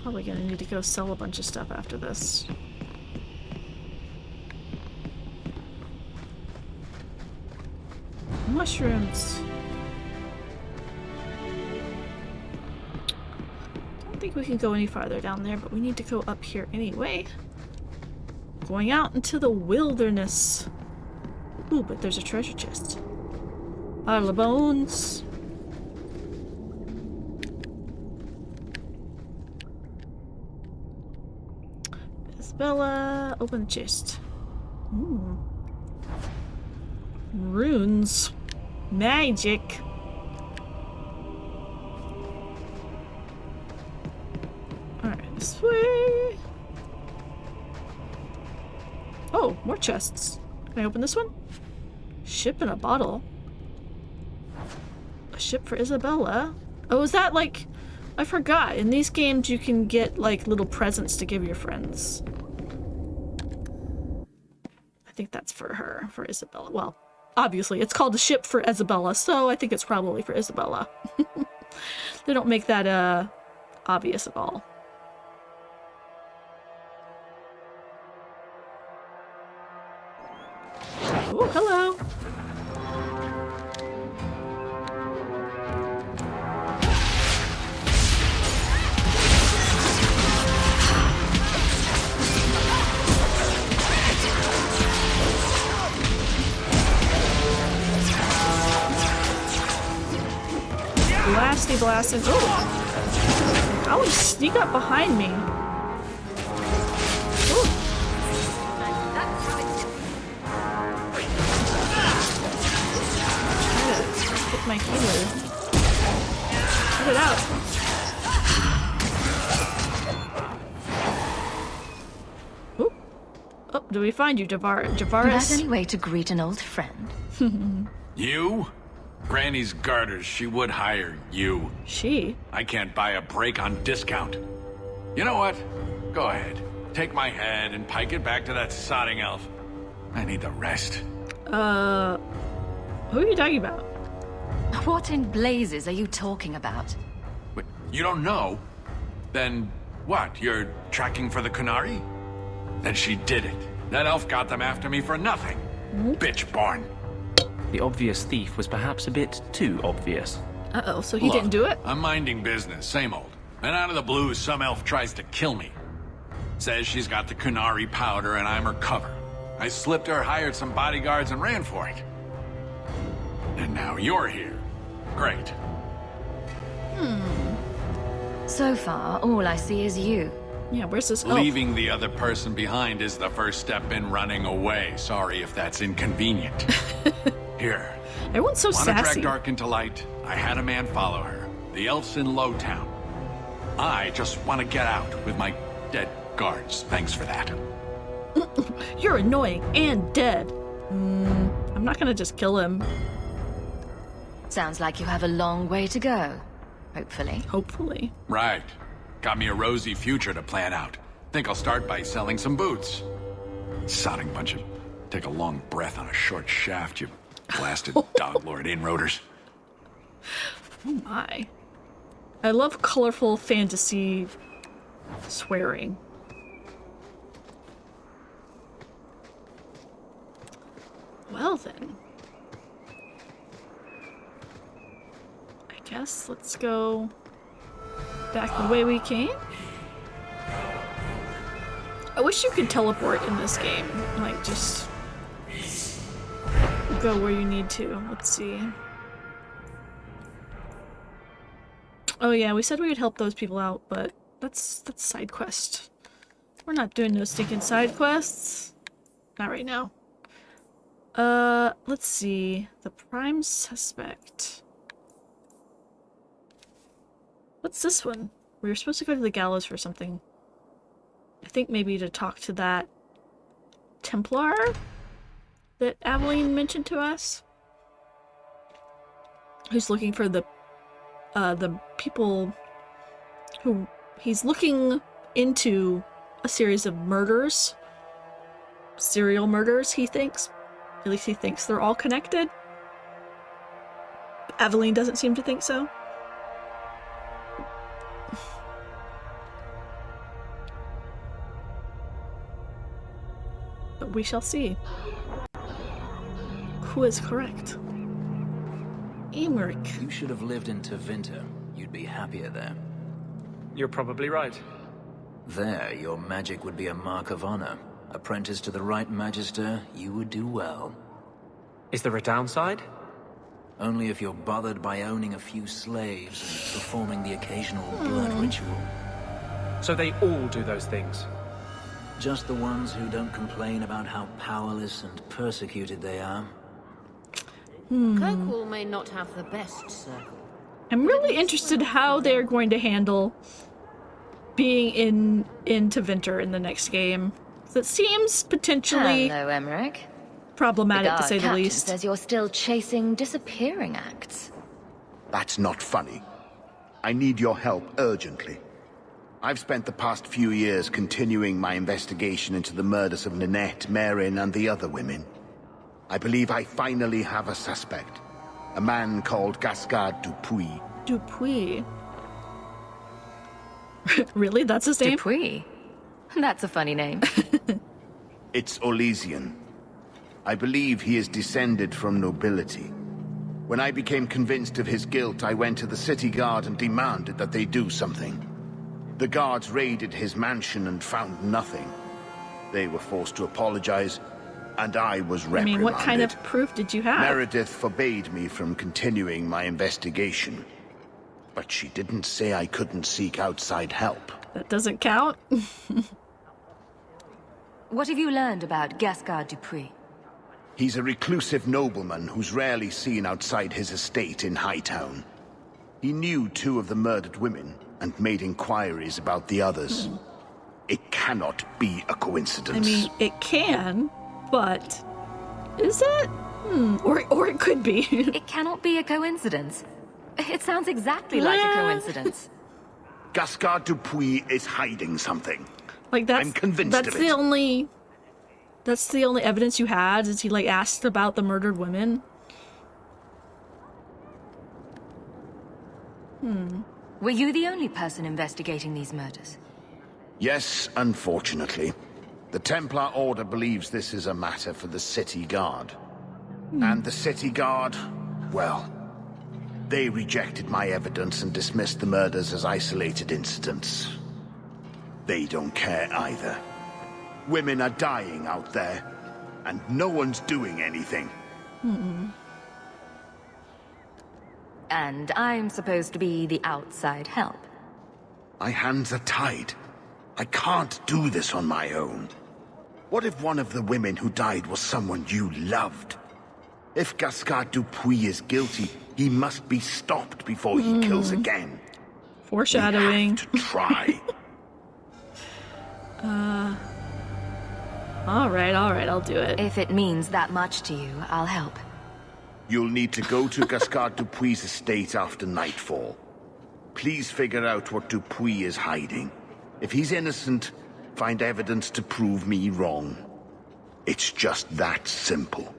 Probably gonna need to go sell a bunch of stuff after this. Mushrooms. Don't think we can go any farther down there, but we need to go up here anyway. Going out into the wilderness. Ooh, but there's a treasure chest. Pile of bones. Isabella, open the chest. Ooh. Runes. Magic. Alright, this way. Oh, more chests. Can I open this one? Ship in a bottle. A ship for Isabella. Oh, is that like... I forgot. In these games you can get like little presents to give your friends. I think that's for her, for Isabella. Well, obviously it's called a ship for Isabella, so I think it's probably for Isabella. They don't make that obvious at all. Oh, hello. Blasty blasting. Oh! How would he sneak up behind me? Ooh. Hit my healer. Get it out. Ooh. Oh, do we find you, Javaris? That any way to greet an old friend? You? Granny's garters, she would hire you. She? I can't buy a break on discount. You know what? Go ahead. Take my head and pike it back to that sodding elf. I need the rest. Who are you talking about? What in blazes are you talking about? Wait, you don't know? Then what? You're tracking for the Kunari? Then she did it. That elf got them after me for nothing. Bitch born. The obvious thief was perhaps a bit too obvious. Uh-oh, so he Look, didn't do it? I'm minding business, same old. And out of the blue, some elf tries to kill me. Says she's got the Kunari powder and I'm her cover. I slipped her, hired some bodyguards, and ran for it. And now you're here. Great. So far, all I see is you. Yeah, where's this elf? Leaving the other person behind is the first step in running away. Sorry if that's inconvenient. Here. Everyone's so Wanna sassy. drag Dark into light? I had a man follow her. The elf's in Lowtown. I just want to get out with my dead guards. Thanks for that. You're annoying and dead. I'm not gonna just kill him. Sounds like you have a long way to go. Hopefully. Hopefully. Right. Got me a rosy future to plan out. Think I'll start by selling some boots. Sodding bunch of... Take a long breath on a short shaft, you blasted dog lord inroaders. Oh my. I love colorful fantasy swearing. Well then. I guess let's go back the way we came. I wish you could teleport in this game. Like, just go where you need to. Let's see. Oh yeah, we said we would help those people out, but that's side quest. We're not doing no stinking side quests. Not right now. Let's see. The prime suspect. What's this one? We were supposed to go to the gallows for something. I think maybe to talk to that Templar that Aveline mentioned to us? Who's looking for the people who... He's looking into a series of murders. Serial murders, he thinks. At least he thinks they're all connected. Aveline doesn't seem to think so. But we shall see. Who is correct? Emmerich. You should have lived in Tevinter. You'd be happier there. You're probably right. There, your magic would be a mark of honor. Apprentice to the right magister, you would do well. Is there a downside? Only if you're bothered by owning a few slaves and performing the occasional blood ritual. So they all do those things? Just the ones who don't complain about how powerless and persecuted they are. Kirkwall may not have the best circle. I'm really interested how they're going to handle being in Tevinter in the next game. That seems potentially Hello, Emmerich. problematic, to say the captain least. Says you're still chasing disappearing acts. That's not funny. I need your help urgently. I've spent the past few years continuing my investigation into the murders of Ninette, Marin, and the other women. I believe I finally have a suspect. A man called Gascard Dupuis. Dupuis? Really? That's his name? Dupuis? That's a funny name. It's Olesian. I believe he is descended from nobility. When I became convinced of his guilt, I went to the city guard and demanded that they do something. The guards raided his mansion and found nothing. They were forced to apologize, and I was reprimanded. I mean, what kind of proof did you have? Meredith forbade me from continuing my investigation. But she didn't say I couldn't seek outside help. That doesn't count. What have you learned about Gascard Dupuis? He's a reclusive nobleman who's rarely seen outside his estate in Hightown. He knew 2 of the murdered women and made inquiries about the others. It cannot be a coincidence. I mean, it can, but is it? Or it could be. It cannot be a coincidence. It sounds exactly like a coincidence. Gascard Dupuis is hiding something. Like that's I'm convinced that's of the it. only evidence you had, is he like asked about the murdered women? Were you the only person investigating these murders? Yes, unfortunately. The Templar Order believes this is a matter for the City Guard. And the City Guard, well, they rejected my evidence and dismissed the murders as isolated incidents. They don't care either. Women are dying out there, and no one's doing anything. And I'm supposed to be the outside help. My hands are tied. I can't do this on my own. What if one of the women who died was someone you loved? If Gascard Dupuis is guilty, he must be stopped before he kills again. Foreshadowing. We have to try. All right, I'll do it. If it means that much to you, I'll help. You'll need to go to Gascard Dupuis' estate after nightfall. Please figure out what Dupuis is hiding. If he's innocent, find evidence to prove me wrong. It's just that simple.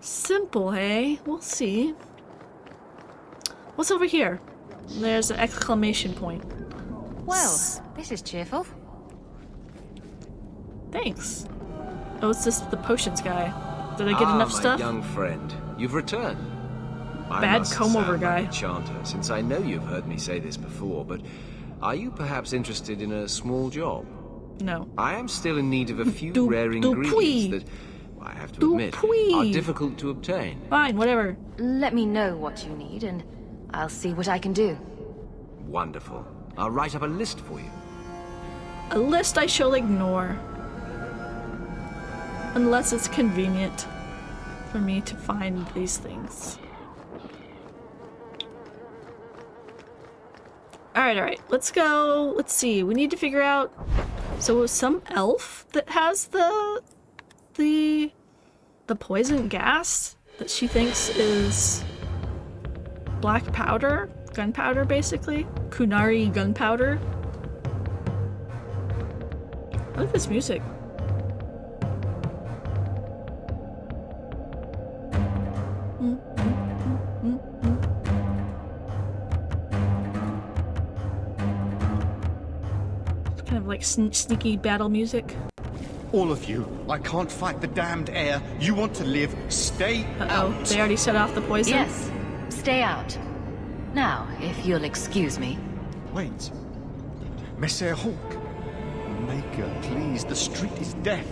Simple, hey? We'll see. What's over here? There's an exclamation point. Well, this is cheerful. Thanks. Oh, it's just the potions guy. Did I get enough my stuff? young friend, you've returned. I Bad must comb-over sound guy. like a chanter, since I know you've heard me say this before, but are you perhaps interested in a small job? No. I am still in need of a few rare ingredients that, I have to admit, are difficult to obtain. Fine, whatever. Let me know what you need, and I'll see what I can do. Wonderful. I'll write up a list for you. A list I shall ignore. Unless it's convenient for me to find these things. Alright. Let's go. Let's see. We need to figure out... So it was some elf that has the the poison gas that she thinks is black powder? Gunpowder, basically? Kunari gunpowder? I like this music. It's kind of like sneaky battle music. All of you, I can't fight the damned air. You want to live, stay out. They already set off the poison? Yes, stay out. Now, if you'll excuse me. Wait. Messer Hawk. Maker, please, the street is death.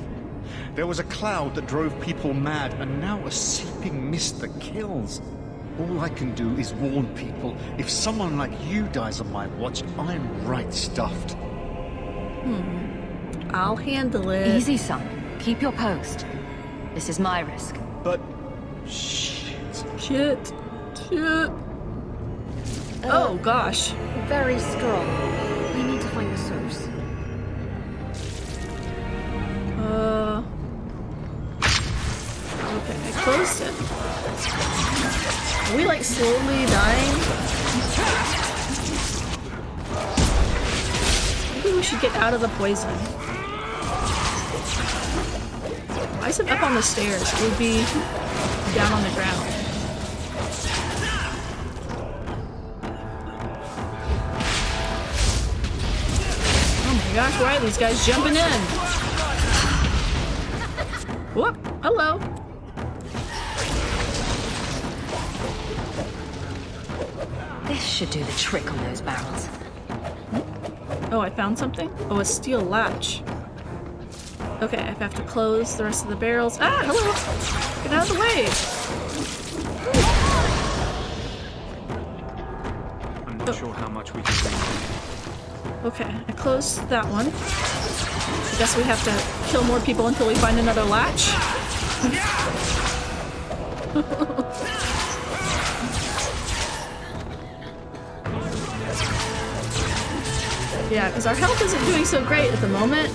There was a cloud that drove people mad, and now a seeping mist that kills. All I can do is warn people. If someone like you dies on my watch, I'm right stuffed. I'll handle it. Easy, son. Keep your post. This is my risk. But... Shit. Shit. Oh, gosh. Very strong. We need to find the source. Okay, I closed it. Are we, like, slowly dying? Maybe we should get out of the poison. Why is it up on the stairs? It would be down on the ground. Oh my gosh, why are these guys jumping in? Whoop! Hello! This should do the trick on those barrels. Oh, I found something? Oh, a steel latch. Okay, I have to close the rest of the barrels. Ah, hello! Get out of the way! I'm not sure how much we can do. Okay, I closed that one. I guess we have to kill more people until we find another latch. Yeah, because our health isn't doing so great at the moment.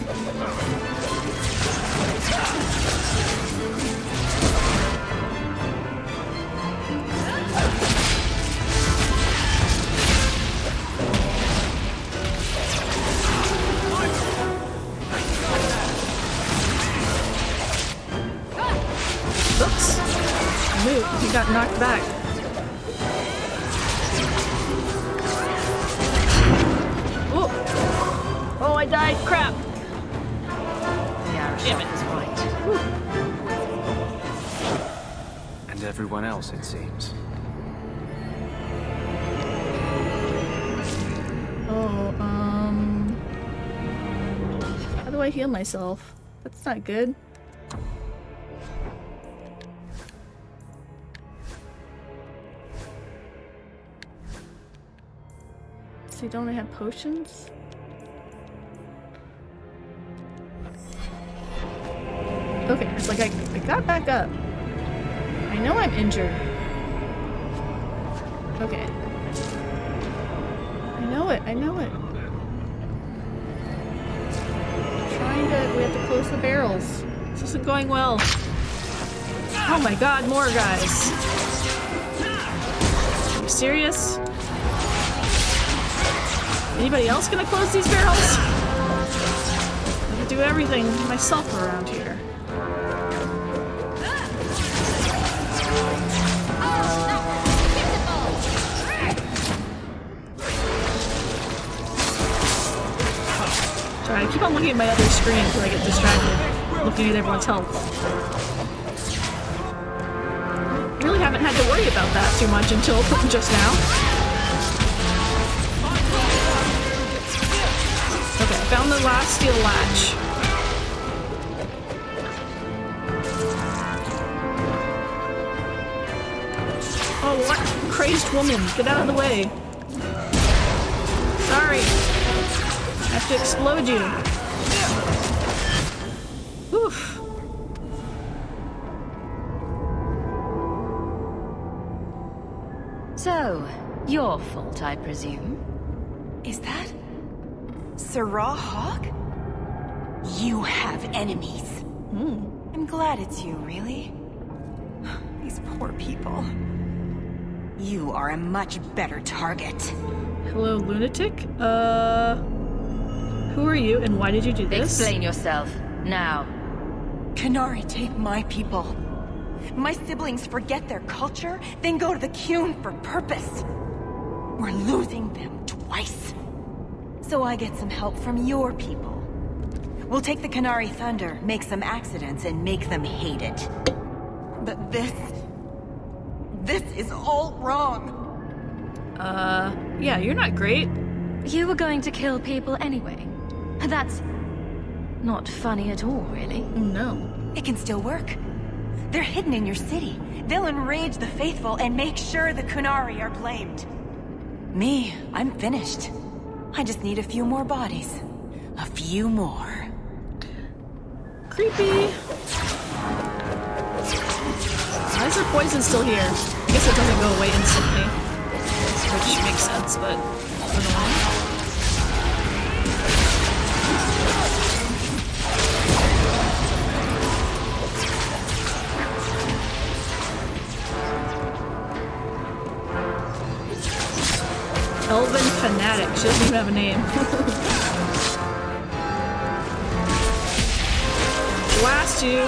Oops. Move. He got knocked back. Oh, I died. Crap. Yeah, damn it. Is right. And everyone else, it seems. Oh, how do I heal myself? That's not good. So don't I have potions? Okay, it's like I got back up. I know I'm injured. Okay. I know it. We have to close the barrels. This isn't going well. Oh my god, more guys. Are you serious? Anybody else gonna close these barrels? I can do everything myself around here. Sorry, I keep on looking at my other screen until I get distracted, looking at everyone's health. Really haven't had to worry about that too much until just now. Okay, I found the last steel latch. Oh, what? Crazed woman, get out of the way. Sorry. I have to explode you. Oof. So, your fault, I presume? Is that Sirrah Hawk? You have enemies. I'm glad it's you, really. These poor people. You are a much better target. Hello, lunatic? Who are you and why did you do this? Explain yourself, now. Kunari take my people. My siblings forget their culture, then go to the Qun for purpose. We're losing them twice. So I get some help from your people. We'll take the Kunari Thunder, make some accidents, and make them hate it. But this is all wrong. Yeah, you're not great. You were going to kill people anyway. That's not funny at all, really. No. It can still work. They're hidden in your city. They'll enrage the faithful and make sure the Kunari are blamed. Me, I'm finished. I just need a few more bodies. A few more. Creepy. Why is their poison still here? I guess it doesn't go away instantly. Which makes sense, but annoying. Elven Fanatic. She doesn't even have a name. Blast you!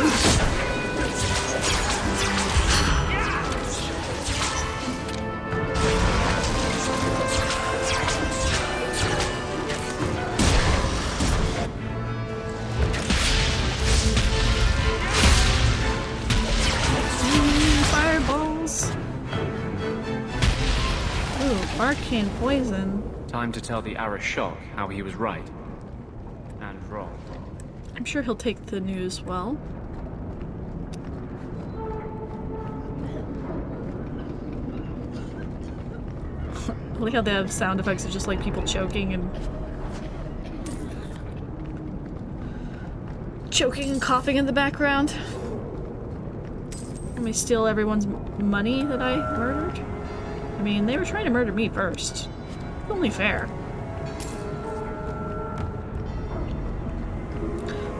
Fireballs! Ooh, arcane poison. Time to tell the Arashok how he was right. And wrong. I'm sure he'll take the news well. I like how they have sound effects of just like people choking and coughing in the background. Let me steal everyone's money that I murdered. I mean, they were trying to murder me first. It's only fair.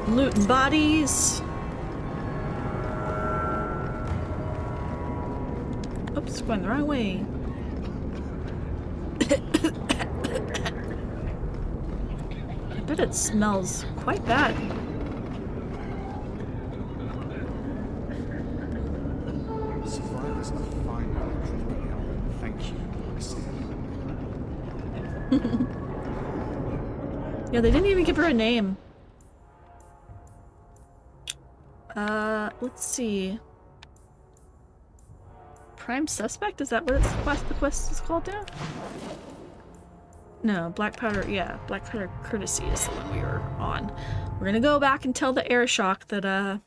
Looting bodies. Oops, going the wrong way. I bet it smells quite bad. Survivors are fine. Thank you. Yeah, they didn't even give her a name. Let's see. Prime Suspect? Is that what the quest is called now? No, Black Powder, yeah, Black Powder Courtesy is the one we were on. We're gonna go back and tell the Arashok that,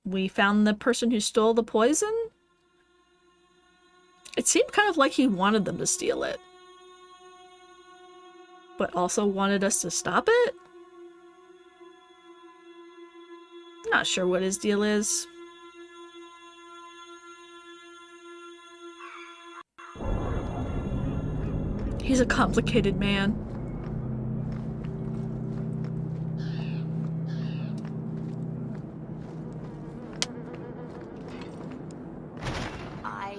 we found the person who stole the poison? It seemed kind of like he wanted them to steal it. But also wanted us to stop it? Not sure what his deal is. He's a complicated man. I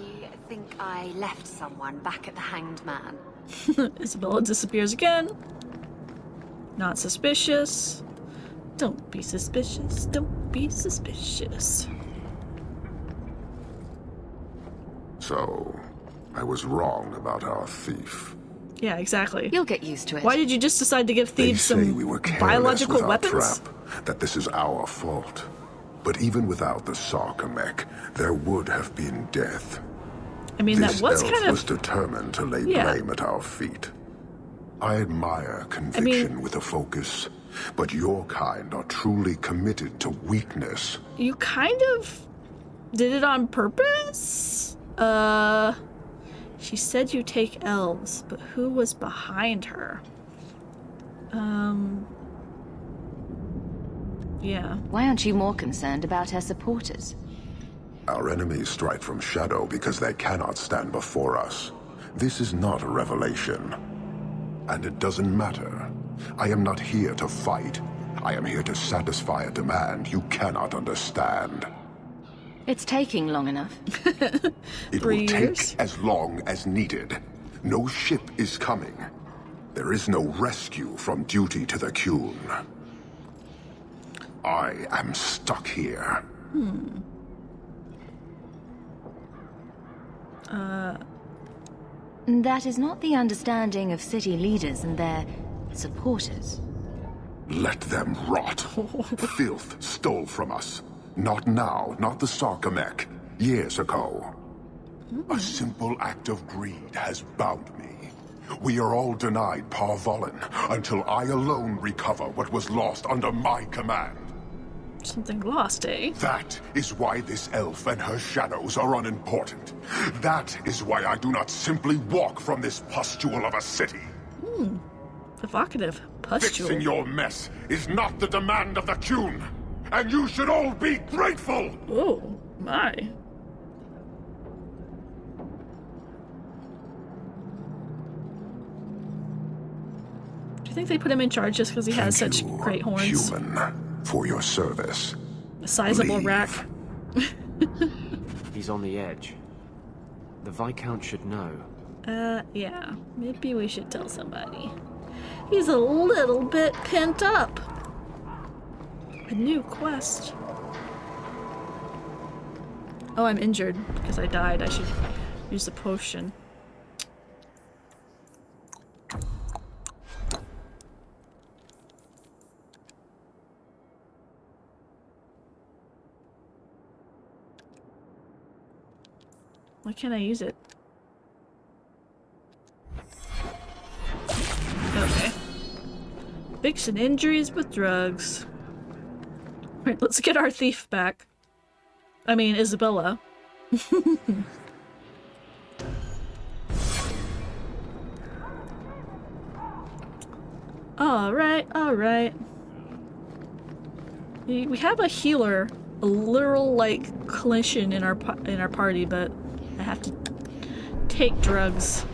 think I left someone back at the Hanged Man. Isabella disappears again. Not suspicious. Don't be suspicious. Don't be suspicious. So, I was wrong about our thief. Yeah, exactly. You'll get used to it. Why did you just decide to give thieves They say some we were careless biological with our weapons? trap, that this is our fault. But even without the Sarkamek, there would have been death. I mean, This that was elf kind of... was determined to lay blame at our feet. I admire conviction with a focus, but your kind are truly committed to weakness. You kind of did it on purpose? She said you take elves, but who was behind her? Yeah. Why aren't you more concerned about her supporters? Our enemies strike from shadow because they cannot stand before us. This is not a revelation. And it doesn't matter. I am not here to fight. I am here to satisfy a demand you cannot understand. It's taking long enough. It will take as long as needed. No ship is coming. There is no rescue from duty to the Qun. I am stuck here. That is not the understanding of city leaders and their supporters. Let them rot. Filth stole from us. Not now, not the Sarkamek. Years ago. A simple act of greed has bound me. We are all denied Parvolin until I alone recover what was lost under my command. Something lost, eh? That is why this elf and her shadows are unimportant. That is why I do not simply walk from this pustule of a city. Evocative. Pustule. Fixing your mess is not the demand of the Qun, and you should all be grateful! Oh, my. Do you think they put him in charge just because he has such great horns? Human, for your service. A sizable rack. He's on the edge. The Viscount should know. Yeah. Maybe we should tell somebody. He's a little bit pent up. A new quest. Oh, I'm injured because I died. I should use the potion. Why can't I use it? Okay. Fixing injuries with drugs. Right, let's get our thief back. I mean, Isabella. Alright, alright. We have a healer, a literal, like, clinician in our party, but I have to take drugs.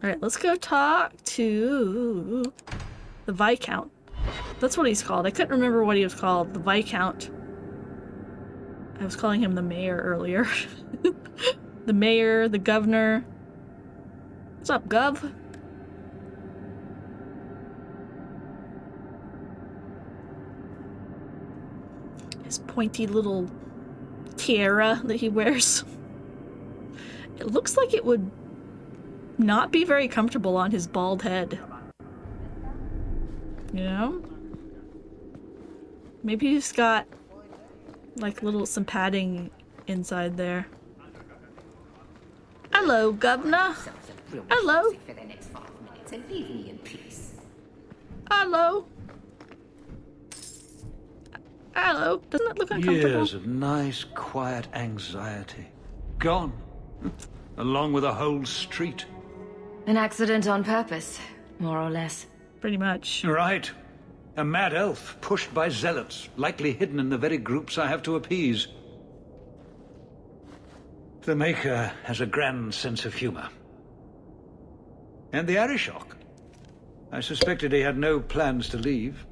Alright, let's go talk to the Viscount. That's what he's called. I couldn't remember what he was called. The Viscount. I was calling him the mayor earlier. The mayor, the governor. What's up, Gov? His pointy little tiara that he wears. It looks like it would not be very comfortable on his bald head. You know? Maybe he's got like some padding inside there. Hello, Governor. Hello. Hello. Hello. Doesn't it look uncomfortable? Years of nice, quiet anxiety. Gone. Along with a whole street. An accident on purpose, more or less. Pretty much. Right. A mad elf pushed by zealots, likely hidden in the very groups I have to appease. The Maker has a grand sense of humor. And the Arishok. I suspected he had no plans to leave.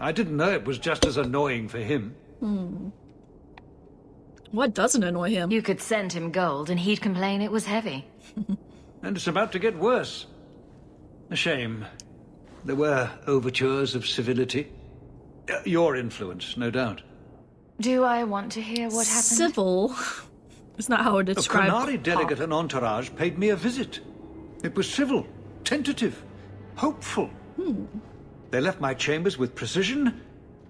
I didn't know it was just as annoying for him. What doesn't annoy him? You could send him gold and he'd complain it was heavy. And it's about to get worse. A shame. There were overtures of civility. Your influence, no doubt. Do I want to hear what happened? Civil. It's not how it described. A Qunari delegate and entourage paid me a visit. It was civil, tentative, hopeful. They left my chambers with precision,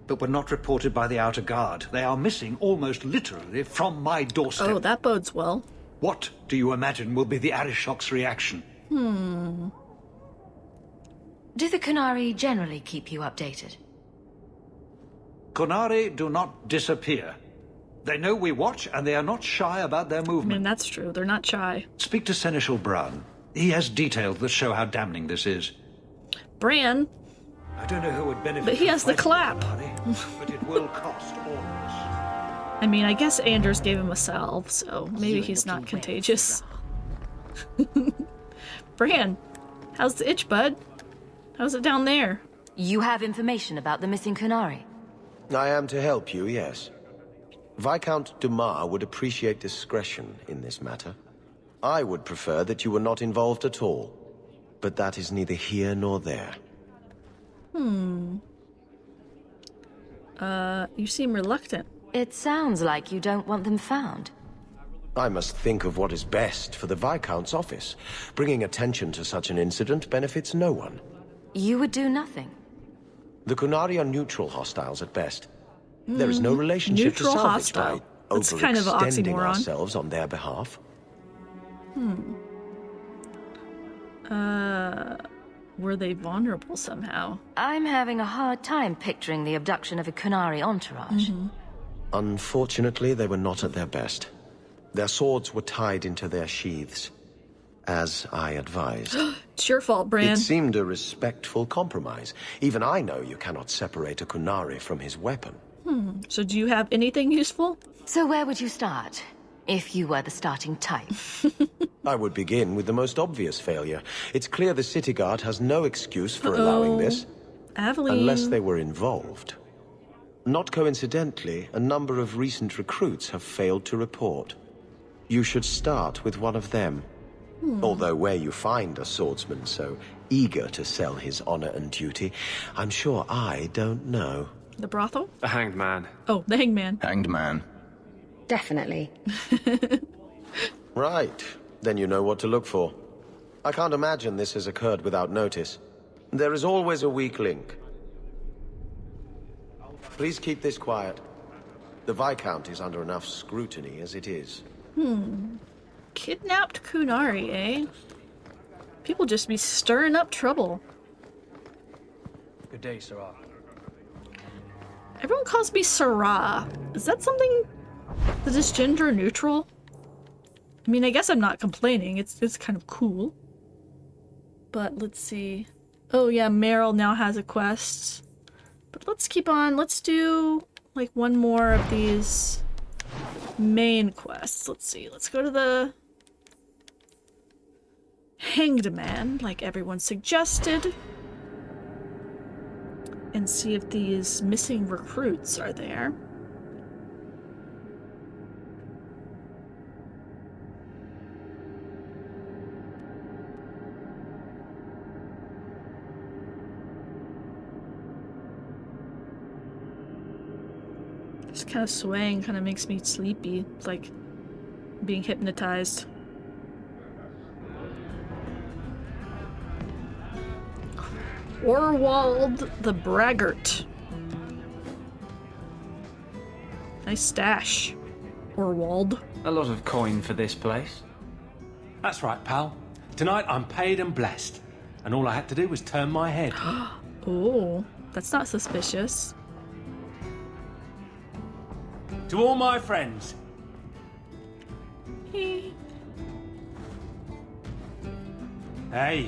but were not reported by the outer guard. They are missing almost literally from my doorstep. Oh, that bodes well. What do you imagine will be the Arishok's reaction? Do the Qunari generally keep you updated? Qunari do not disappear. They know we watch, and they are not shy about their I movement. mean, that's true. They're not shy. Speak to Seneschal Bran. He has details that show how damning this is. Bran? I don't know who would benefit. But he from has the fighting clap. Qunari, but it will cost all of us. I mean, I guess Anders gave him a salve, so maybe he's not contagious. Bran, how's the itch, bud? How's it down there? You have information about the missing Kunari? I am to help you, yes. Viscount Dumas would appreciate discretion in this matter. I would prefer that you were not involved at all. But that is neither here nor there. You seem reluctant. It sounds like you don't want them found. I must think of what is best for the Viscount's office. Bringing attention to such an incident benefits no one. You would do nothing? The Kunari are neutral hostiles at best. There is no relationship neutral to salvage hostile. by That's kind of an overextending oxymoron. ourselves on their behalf. Were they vulnerable somehow? I'm having a hard time picturing the abduction of a Kunari entourage. Unfortunately, they were not at their best. Their swords were tied into their sheaths, as I advised. It's your fault, Bran. It seemed a respectful compromise. Even I know you cannot separate a Kunari from his weapon. So do you have anything useful? So where would you start, if you were the starting type? I would begin with the most obvious failure. It's clear the city guard has no excuse for allowing this. Aveline. Unless they were involved. Not coincidentally, a number of recent recruits have failed to report. You should start with one of them. Although where you find a swordsman so eager to sell his honor and duty, I'm sure I don't know. The brothel? The Hanged Man. Oh, the hangman. Hanged Man. Definitely. Right. Then you know what to look for. I can't imagine this has occurred without notice. There is always a weak link. Please keep this quiet. The Viscount is under enough scrutiny as it is. Kidnapped Kunari, eh? People just be stirring up trouble. Good day, Sarah. Everyone calls me Sarah. Is that something that is gender neutral? I mean, I guess I'm not complaining. It's kind of cool. But let's see. Oh yeah, Meryl now has a quest. But let's keep on. Let's do like one more of these main quests. Let's see. Let's go to the Hanged Man, like everyone suggested. And see if these missing recruits are there. Just kind of swaying kind of makes me sleepy. It's like being hypnotized. Orwald the Braggart. Nice stash, Orwald. A lot of coin for this place. That's right, pal. Tonight I'm paid and blessed. And all I had to do was turn my head. Oh, that's not suspicious. To all my friends. Hey,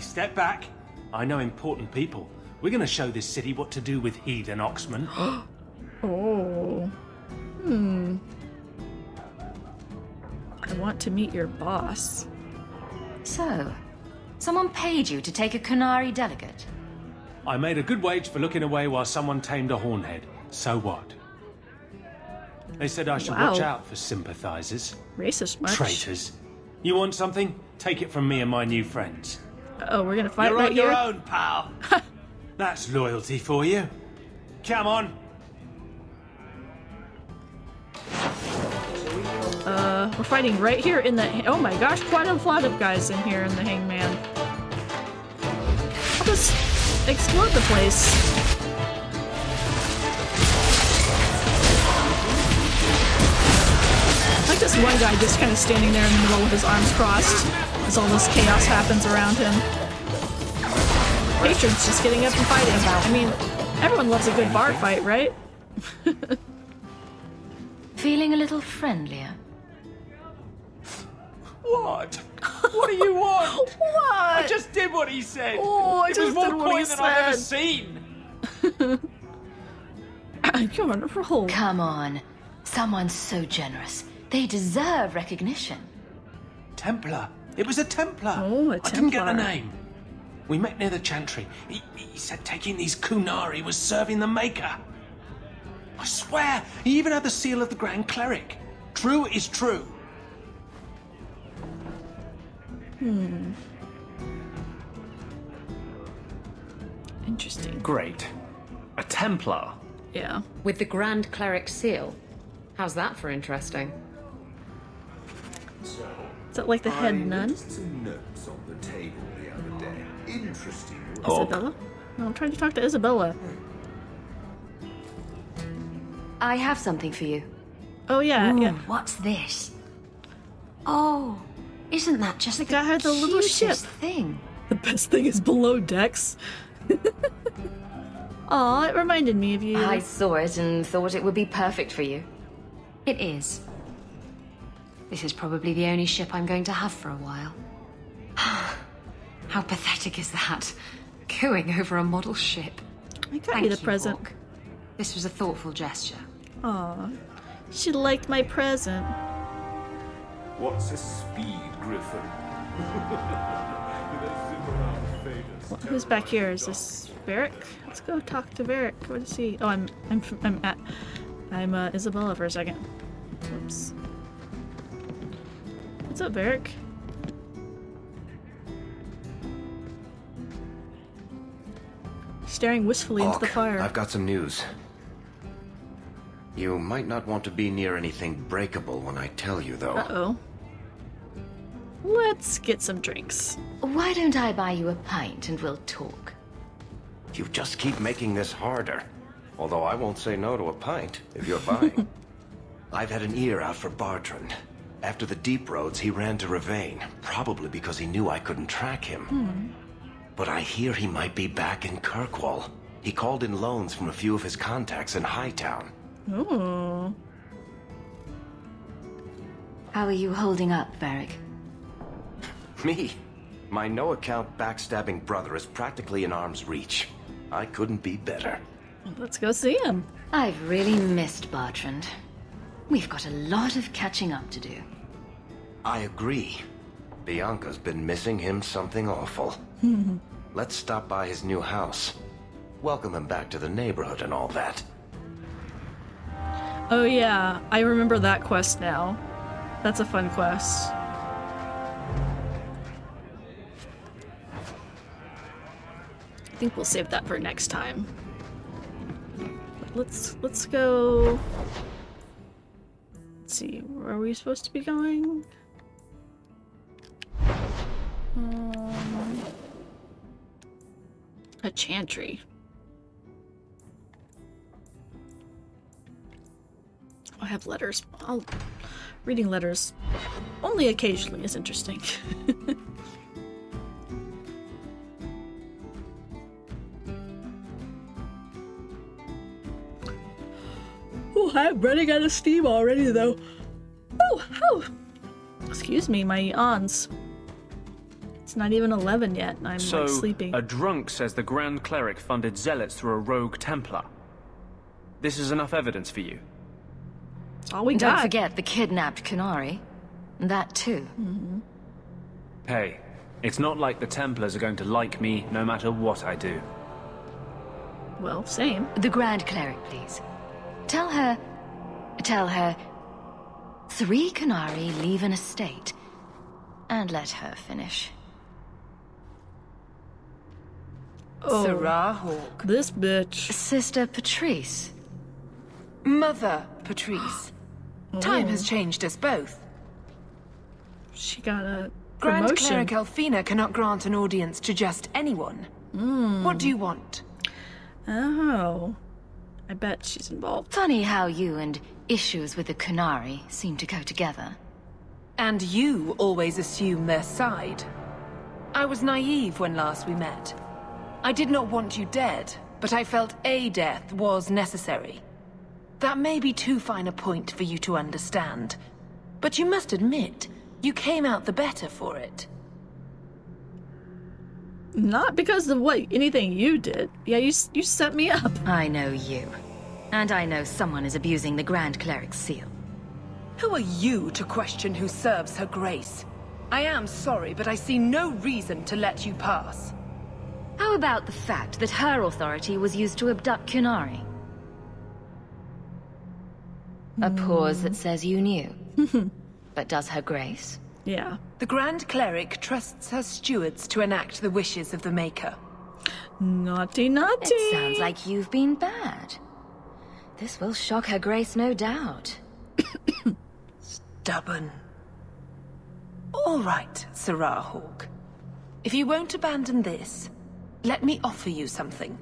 step back. I know important people. We're gonna show this city what to do with Heed and Oxman. Oh. I want to meet your boss. So, someone paid you to take a Kunari delegate? I made a good wage for looking away while someone tamed a hornhead. So what? They said I should watch out for sympathizers. Racist much? Traitors. You want something? Take it from me and my new friends. Oh, we're gonna fight You're right on here? your own, pal. That's loyalty for you. Come on. We're fighting right here in the... Oh my gosh, quite a lot of guys in here in the Hangman. I'll just explode the place. Like this one guy just kind of standing there in the middle with his arms crossed as all this chaos happens around him. Patrons just getting up and fighting. I mean, everyone loves a good bar fight, right? Feeling a little friendlier? What? What do you want? What? I just did what he said. Oh, I it just was more did what he coin than I've ever said. seen. Come on, roll. Come on. Someone so generous. They deserve recognition. Templar. It was a Templar. Oh, a I didn't get the Templar. name. We met near the Chantry. He said taking these Kunari was serving the Maker. I swear, he even had the seal of the Grand Cleric. True is true. Interesting. Great. A Templar? Yeah. With the Grand Cleric seal? How's that for interesting? Is that like the head nun? Some notes on the table the other day. Interesting. Isabella? No, I'm trying to talk to Isabella. I have something for you. Oh yeah, Ooh, yeah. What's this? Oh, isn't that just the guy had the little ship cutest thing? The best thing is below decks. Aw, it reminded me of you. I saw it and thought it would be perfect for you. It is. This is probably the only ship I'm going to have for a while. How pathetic is that? Cooing over a model ship. I got you the present. Hawk. This was a thoughtful gesture. Aw, she liked my present. What's a speed griffin? Who's back here? Is this Varric? Let's go talk to Varric. What is he? Oh, I'm Isabella for a second. Whoops. What's up, Varric? Staring wistfully into the fire. I've got some news. You might not want to be near anything breakable when I tell you, though. Uh-oh. Let's get some drinks. Why don't I buy you a pint and we'll talk? You just keep making this harder. Although I won't say no to a pint, if you're buying. I've had an ear out for Bartrand. After the Deep Roads, he ran to Ravain, probably because he knew I couldn't track him. But I hear he might be back in Kirkwall. He called in loans from a few of his contacts in Hightown. Ooh. How are you holding up, Varric? Me? My no-account backstabbing brother is practically in arm's reach. I couldn't be better. Let's go see him. I've really missed Bartrand. We've got a lot of catching up to do. I agree. Bianca's been missing him something awful. Let's stop by his new house. Welcome him back to the neighborhood and all that. Oh yeah, I remember that quest now. That's a fun quest. I think we'll save that for next time. Let's go. Let's see, where are we supposed to be going? A chantry. I have letters. Reading letters only occasionally is interesting. Oh, I'm running out of steam already, though. Oh! Excuse me, my yawns. It's not even 11 yet, and I'm like sleeping. A drunk says the Grand Cleric funded zealots through a rogue Templar. This is enough evidence for you? That's all we got. Don't forget the kidnapped Kunari. That too. Hey, it's not like the Templars are going to like me no matter what I do. Well, same. The Grand Cleric, please. Tell her 3 Kunari leave an estate. And let her finish. Oh, Sarah Hawk. This bitch. Sister Patrice. Mother Patrice. Time has changed us both. She got a Grand promotion. Cleric Elfina cannot grant an audience to just anyone. What do you want? Oh. I bet she's involved. Funny how you and issues with the Kunari seem to go together. And you always assume their side. I was naive when last we met. I did not want you dead, but I felt a death was necessary. That may be too fine a point for you to understand, but you must admit, you came out the better for it. Not because of anything you did. Yeah, you set me up. I know you. And I know someone is abusing the Grand Cleric's seal. Who are you to question who serves her grace? I am sorry, but I see no reason to let you pass. How about the fact that her authority was used to abduct Kunari? A pause that says you knew. But does her grace? Yeah. The Grand Cleric trusts her stewards to enact the wishes of the Maker. Naughty, naughty. It sounds like you've been bad. This will shock her grace, no doubt. Stubborn. All right, Sarah Hawke. If you won't abandon this, let me offer you something.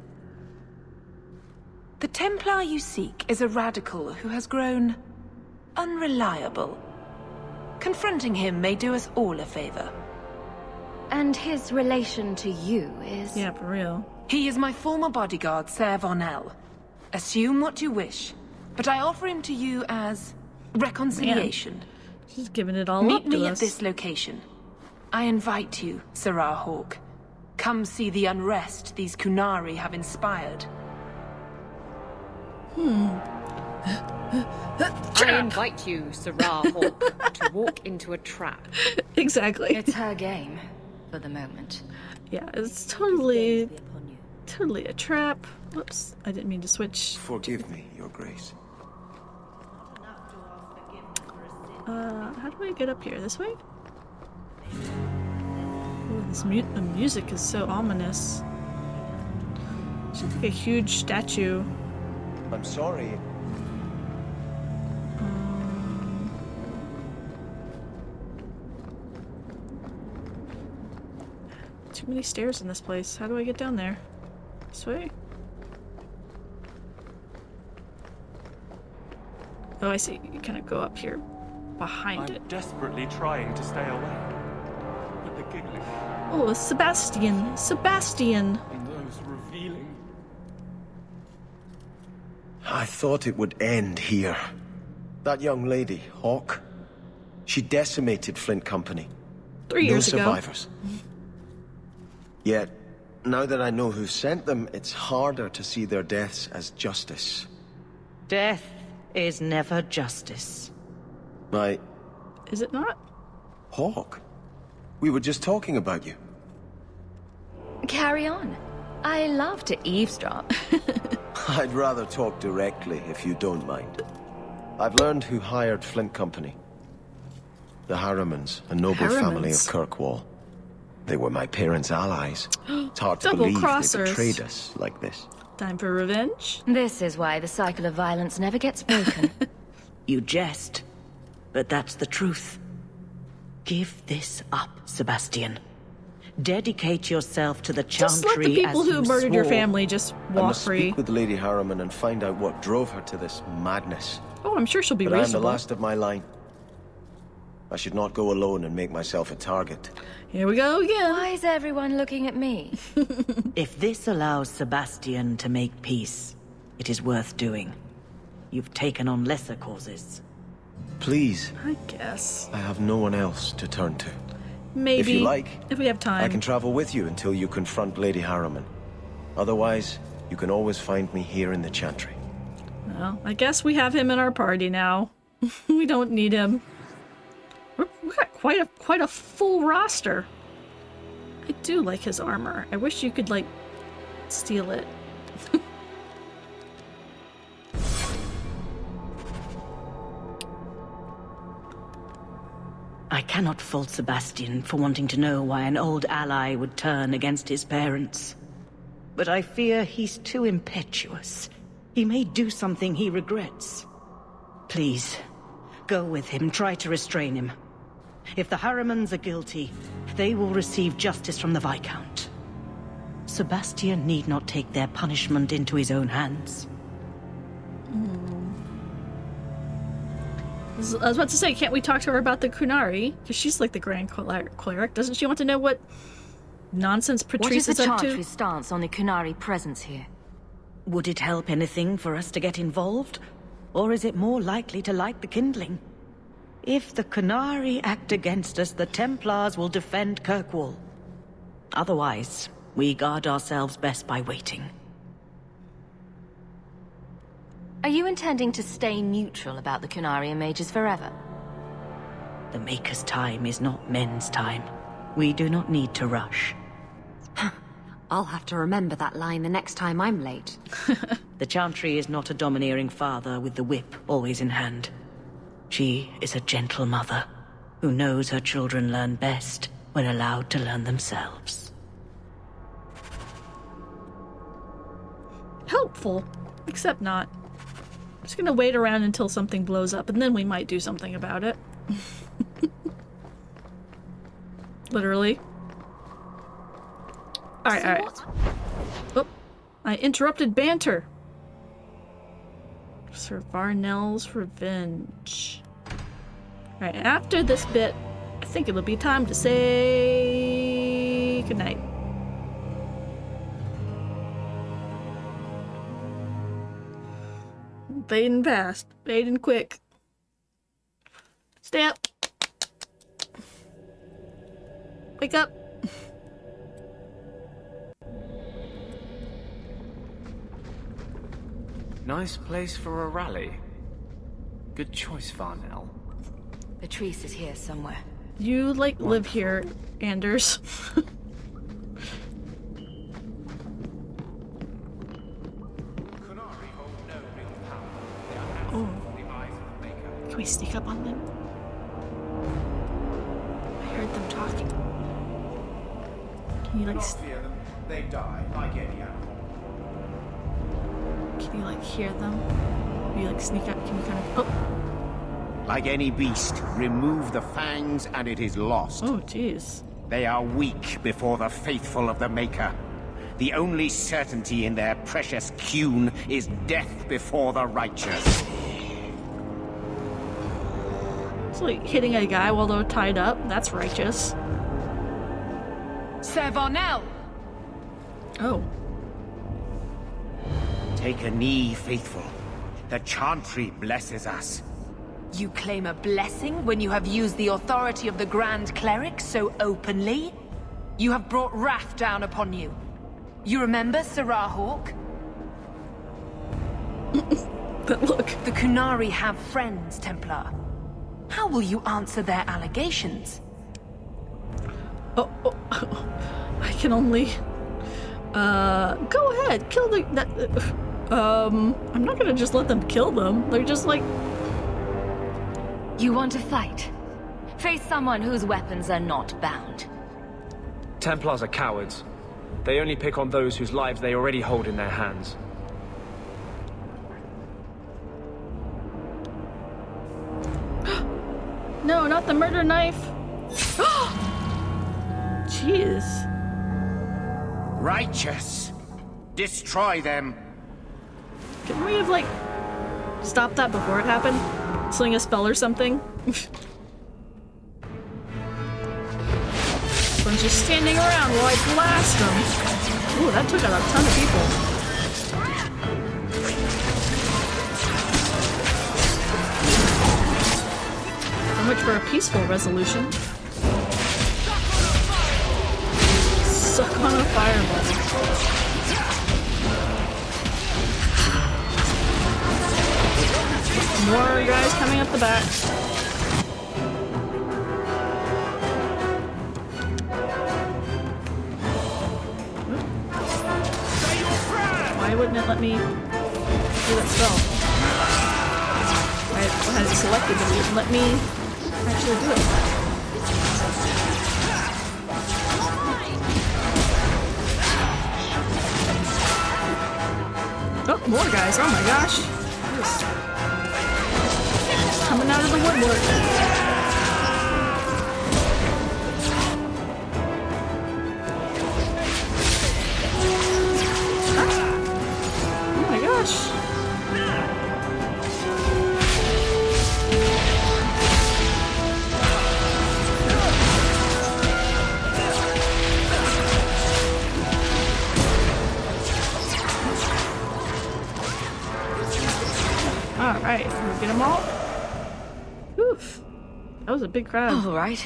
The Templar you seek is a radical who has grown unreliable. Confronting him may do us all a favor. And his relation to you is... Yeah, for real. He is my former bodyguard, Ser Von L. Assume what you wish, but I offer him to you as reconciliation. Man. She's giving it all Meet up to me us. at this location. I invite you, Sarah Hawke. Come see the unrest these Kunari have inspired. I invite you, Sarah Hawke, to walk into a trap. Exactly. It's her game, for the moment. Yeah, it's totally a trap. Whoops, I didn't mean to switch. Forgive me, Your Grace. How do I get up here? This way? Ooh, the music is so ominous. She's like a huge statue. I'm sorry. Too many stairs in this place. How do I get down there? This way? Oh, I see. You kind of go up here behind it. I'm desperately trying to stay away. But the giggling... Oh, Sebastian! Sebastian! And those revealing... I thought it would end here. That young lady, Hawke, she decimated Flint Company. 3 years ago. No survivors. Yet, now that I know who sent them, it's harder to see their deaths as justice. Death is never justice. Is it not? Hawke, we were just talking about you. Carry on. I love to eavesdrop. I'd rather talk directly, if you don't mind. I've learned who hired Flint Company. The Harrimans, a noble family of Kirkwall. They were my parents' allies. It's hard to believe they betrayed us like this. Time for revenge? This is why the cycle of violence never gets broken. You jest, but that's the truth. Give this up, Sebastian. Dedicate yourself to the Chantry. Just let the people who murdered your family just walk I must free. speak with Lady Harriman and find out what drove her to this madness. Oh, I'm sure she'll be but I'm the reasonable. last of my line. I should not go alone and make myself a target. Here we go again. Why is everyone looking at me? If this allows Sebastian to make peace, it is worth doing. You've taken on lesser causes. Please. I guess. I have no one else to turn to. Maybe. If you like, if we have time. I can travel with you until you confront Lady Harriman. Otherwise, you can always find me here in the Chantry. Well, I guess we have him in our party now. We don't need him. We got quite a full roster. I do like his armor. I wish you could, like, steal it. I cannot fault Sebastian for wanting to know why an old ally would turn against his parents. But I fear he's too impetuous. He may do something he regrets. Please, go with him, try to restrain him. If the Harrimans are guilty, they will receive justice from the Viscount. Sebastian need not take their punishment into his own hands. I was about to say, can't we talk to her about the Kunari? Because she's like the Grand Cleric. Doesn't she want to know what nonsense Patrice is up to? What is the Chantry's stance on the Kunari presence here? Would it help anything for us to get involved? Or is it more likely to light the kindling? If the Kunari act against us, the Templars will defend Kirkwall. Otherwise, we guard ourselves best by waiting. Are you intending to stay neutral about the Kunari and mages forever? The Maker's time is not men's time. We do not need to rush. I'll have to remember that line the next time I'm late. The Chantry is not a domineering father with the whip always in hand. She is a gentle mother who knows her children learn best when allowed to learn themselves. Helpful, except not. I'm just gonna wait around until something blows up, and then we might do something about it. Literally. Alright. Oh, I interrupted banter. Sir Varnell's revenge. Alright, after this bit, I think it'll be time to say goodnight. Fading fast. Fading quick. Stay up. Wake up. Nice place for a rally. Good choice, Varnell. Patrice is here somewhere. You, like, live here, Anders. Oh. Can we sneak up on them? I heard them talking. Can you, like... fear them. They die like any animal. Can you, like, hear them? Can you, like, sneak up? Can you kind of... Oh! Like any beast, remove the fangs and it is lost. Oh, jeez. They are weak before the faithful of the Maker. The only certainty in their precious Qun is death before the righteous. It's like hitting a guy while they're tied up. That's righteous. Sir Varnell! Oh. Take a knee, faithful. The Chantry blesses us. You claim a blessing when you have used the authority of the Grand Cleric so openly? You have brought wrath down upon you. You remember Sirrah Hawk? But look. The Qunari have friends, Templar. How will you answer their allegations? Oh, I can only... go ahead, kill the... I'm not gonna just let them kill them. They're just like... You want to fight? Face someone whose weapons are not bound. Templars are cowards. They only pick on those whose lives they already hold in their hands. No, not the murder knife. Jeez. Righteous. Destroy them. Couldn't we have, like, stopped that before it happened? Sling a spell or something? Everyone's just standing around while I blast them. Ooh, that took out a ton of people. So much for a peaceful resolution. Suck on a fireball. More guys coming up the back. Why wouldn't it let me do that spell? I had it selected, but it wouldn't let me actually do it. Oh, more guys. Oh my gosh. Coming out of the woodwork. Oh my gosh. All right, we'll get them all. Oof. That was a big crowd. All right.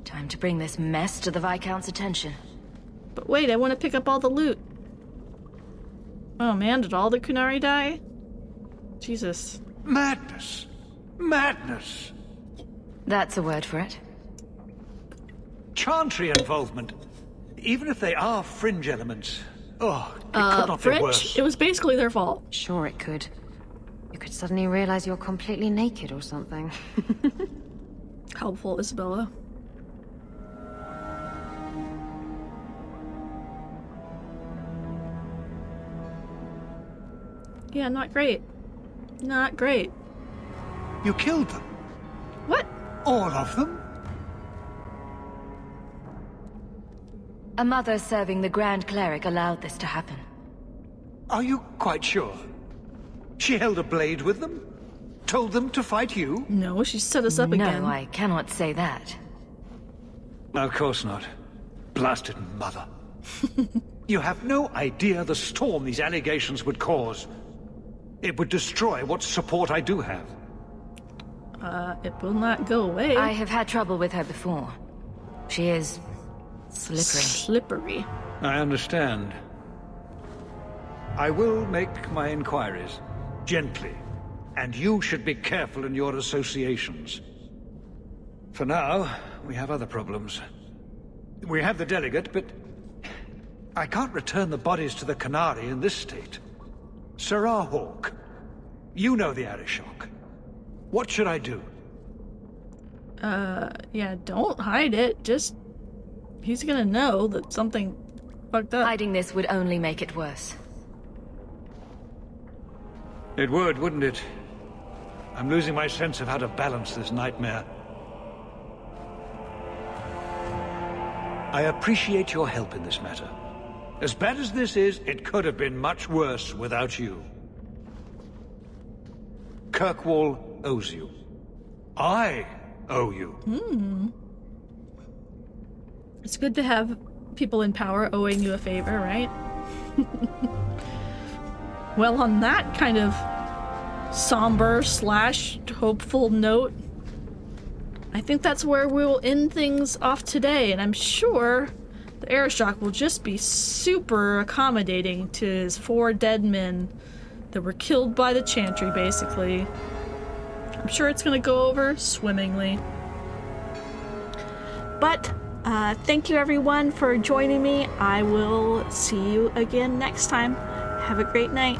Time to bring this mess to the Viscount's attention. But wait, I want to pick up all the loot. Oh man, did all the Qunari die? Jesus. Madness. Madness. That's a word for it. Chantry involvement. Even if they are fringe elements, it could not be worse. Fringe? It was basically their fault. Sure it could. You could suddenly realize you're completely naked or something. Helpful, Isabella. Yeah, not great. Not great. You killed them? What? All of them? A mother serving the Grand Cleric allowed this to happen. Are you quite sure? She held a blade with them? Told them to fight you? No, she set us up again. No, I cannot say that. Of course not. Blasted mother. You have no idea the storm these allegations would cause. It would destroy what support I do have. It will not go away. I have had trouble with her before. She is slippery. Slippery. I understand. I will make my inquiries. Gently. And you should be careful in your associations. For now, we have other problems. We have the delegate, but I can't return the bodies to the Canary in this state. Sirrah Hawk, you know the Arishok. What should I do? Yeah, don't hide it. Just... he's gonna know that something fucked up. Hiding this would only make it worse. It would, wouldn't it? I'm losing my sense of how to balance this nightmare. I appreciate your help in this matter. As bad as this is, it could have been much worse without you. Kirkwall owes you. I owe you. It's good to have people in power owing you a favor, right? Well, on that kind of somber / hopeful note, I think that's where we'll end things off today, and I'm sure the Arishok will just be super accommodating to his 4 dead men that were killed by the Chantry, basically. I'm sure it's gonna go over swimmingly. But, thank you everyone for joining me. I will see you again next time. Have a great night.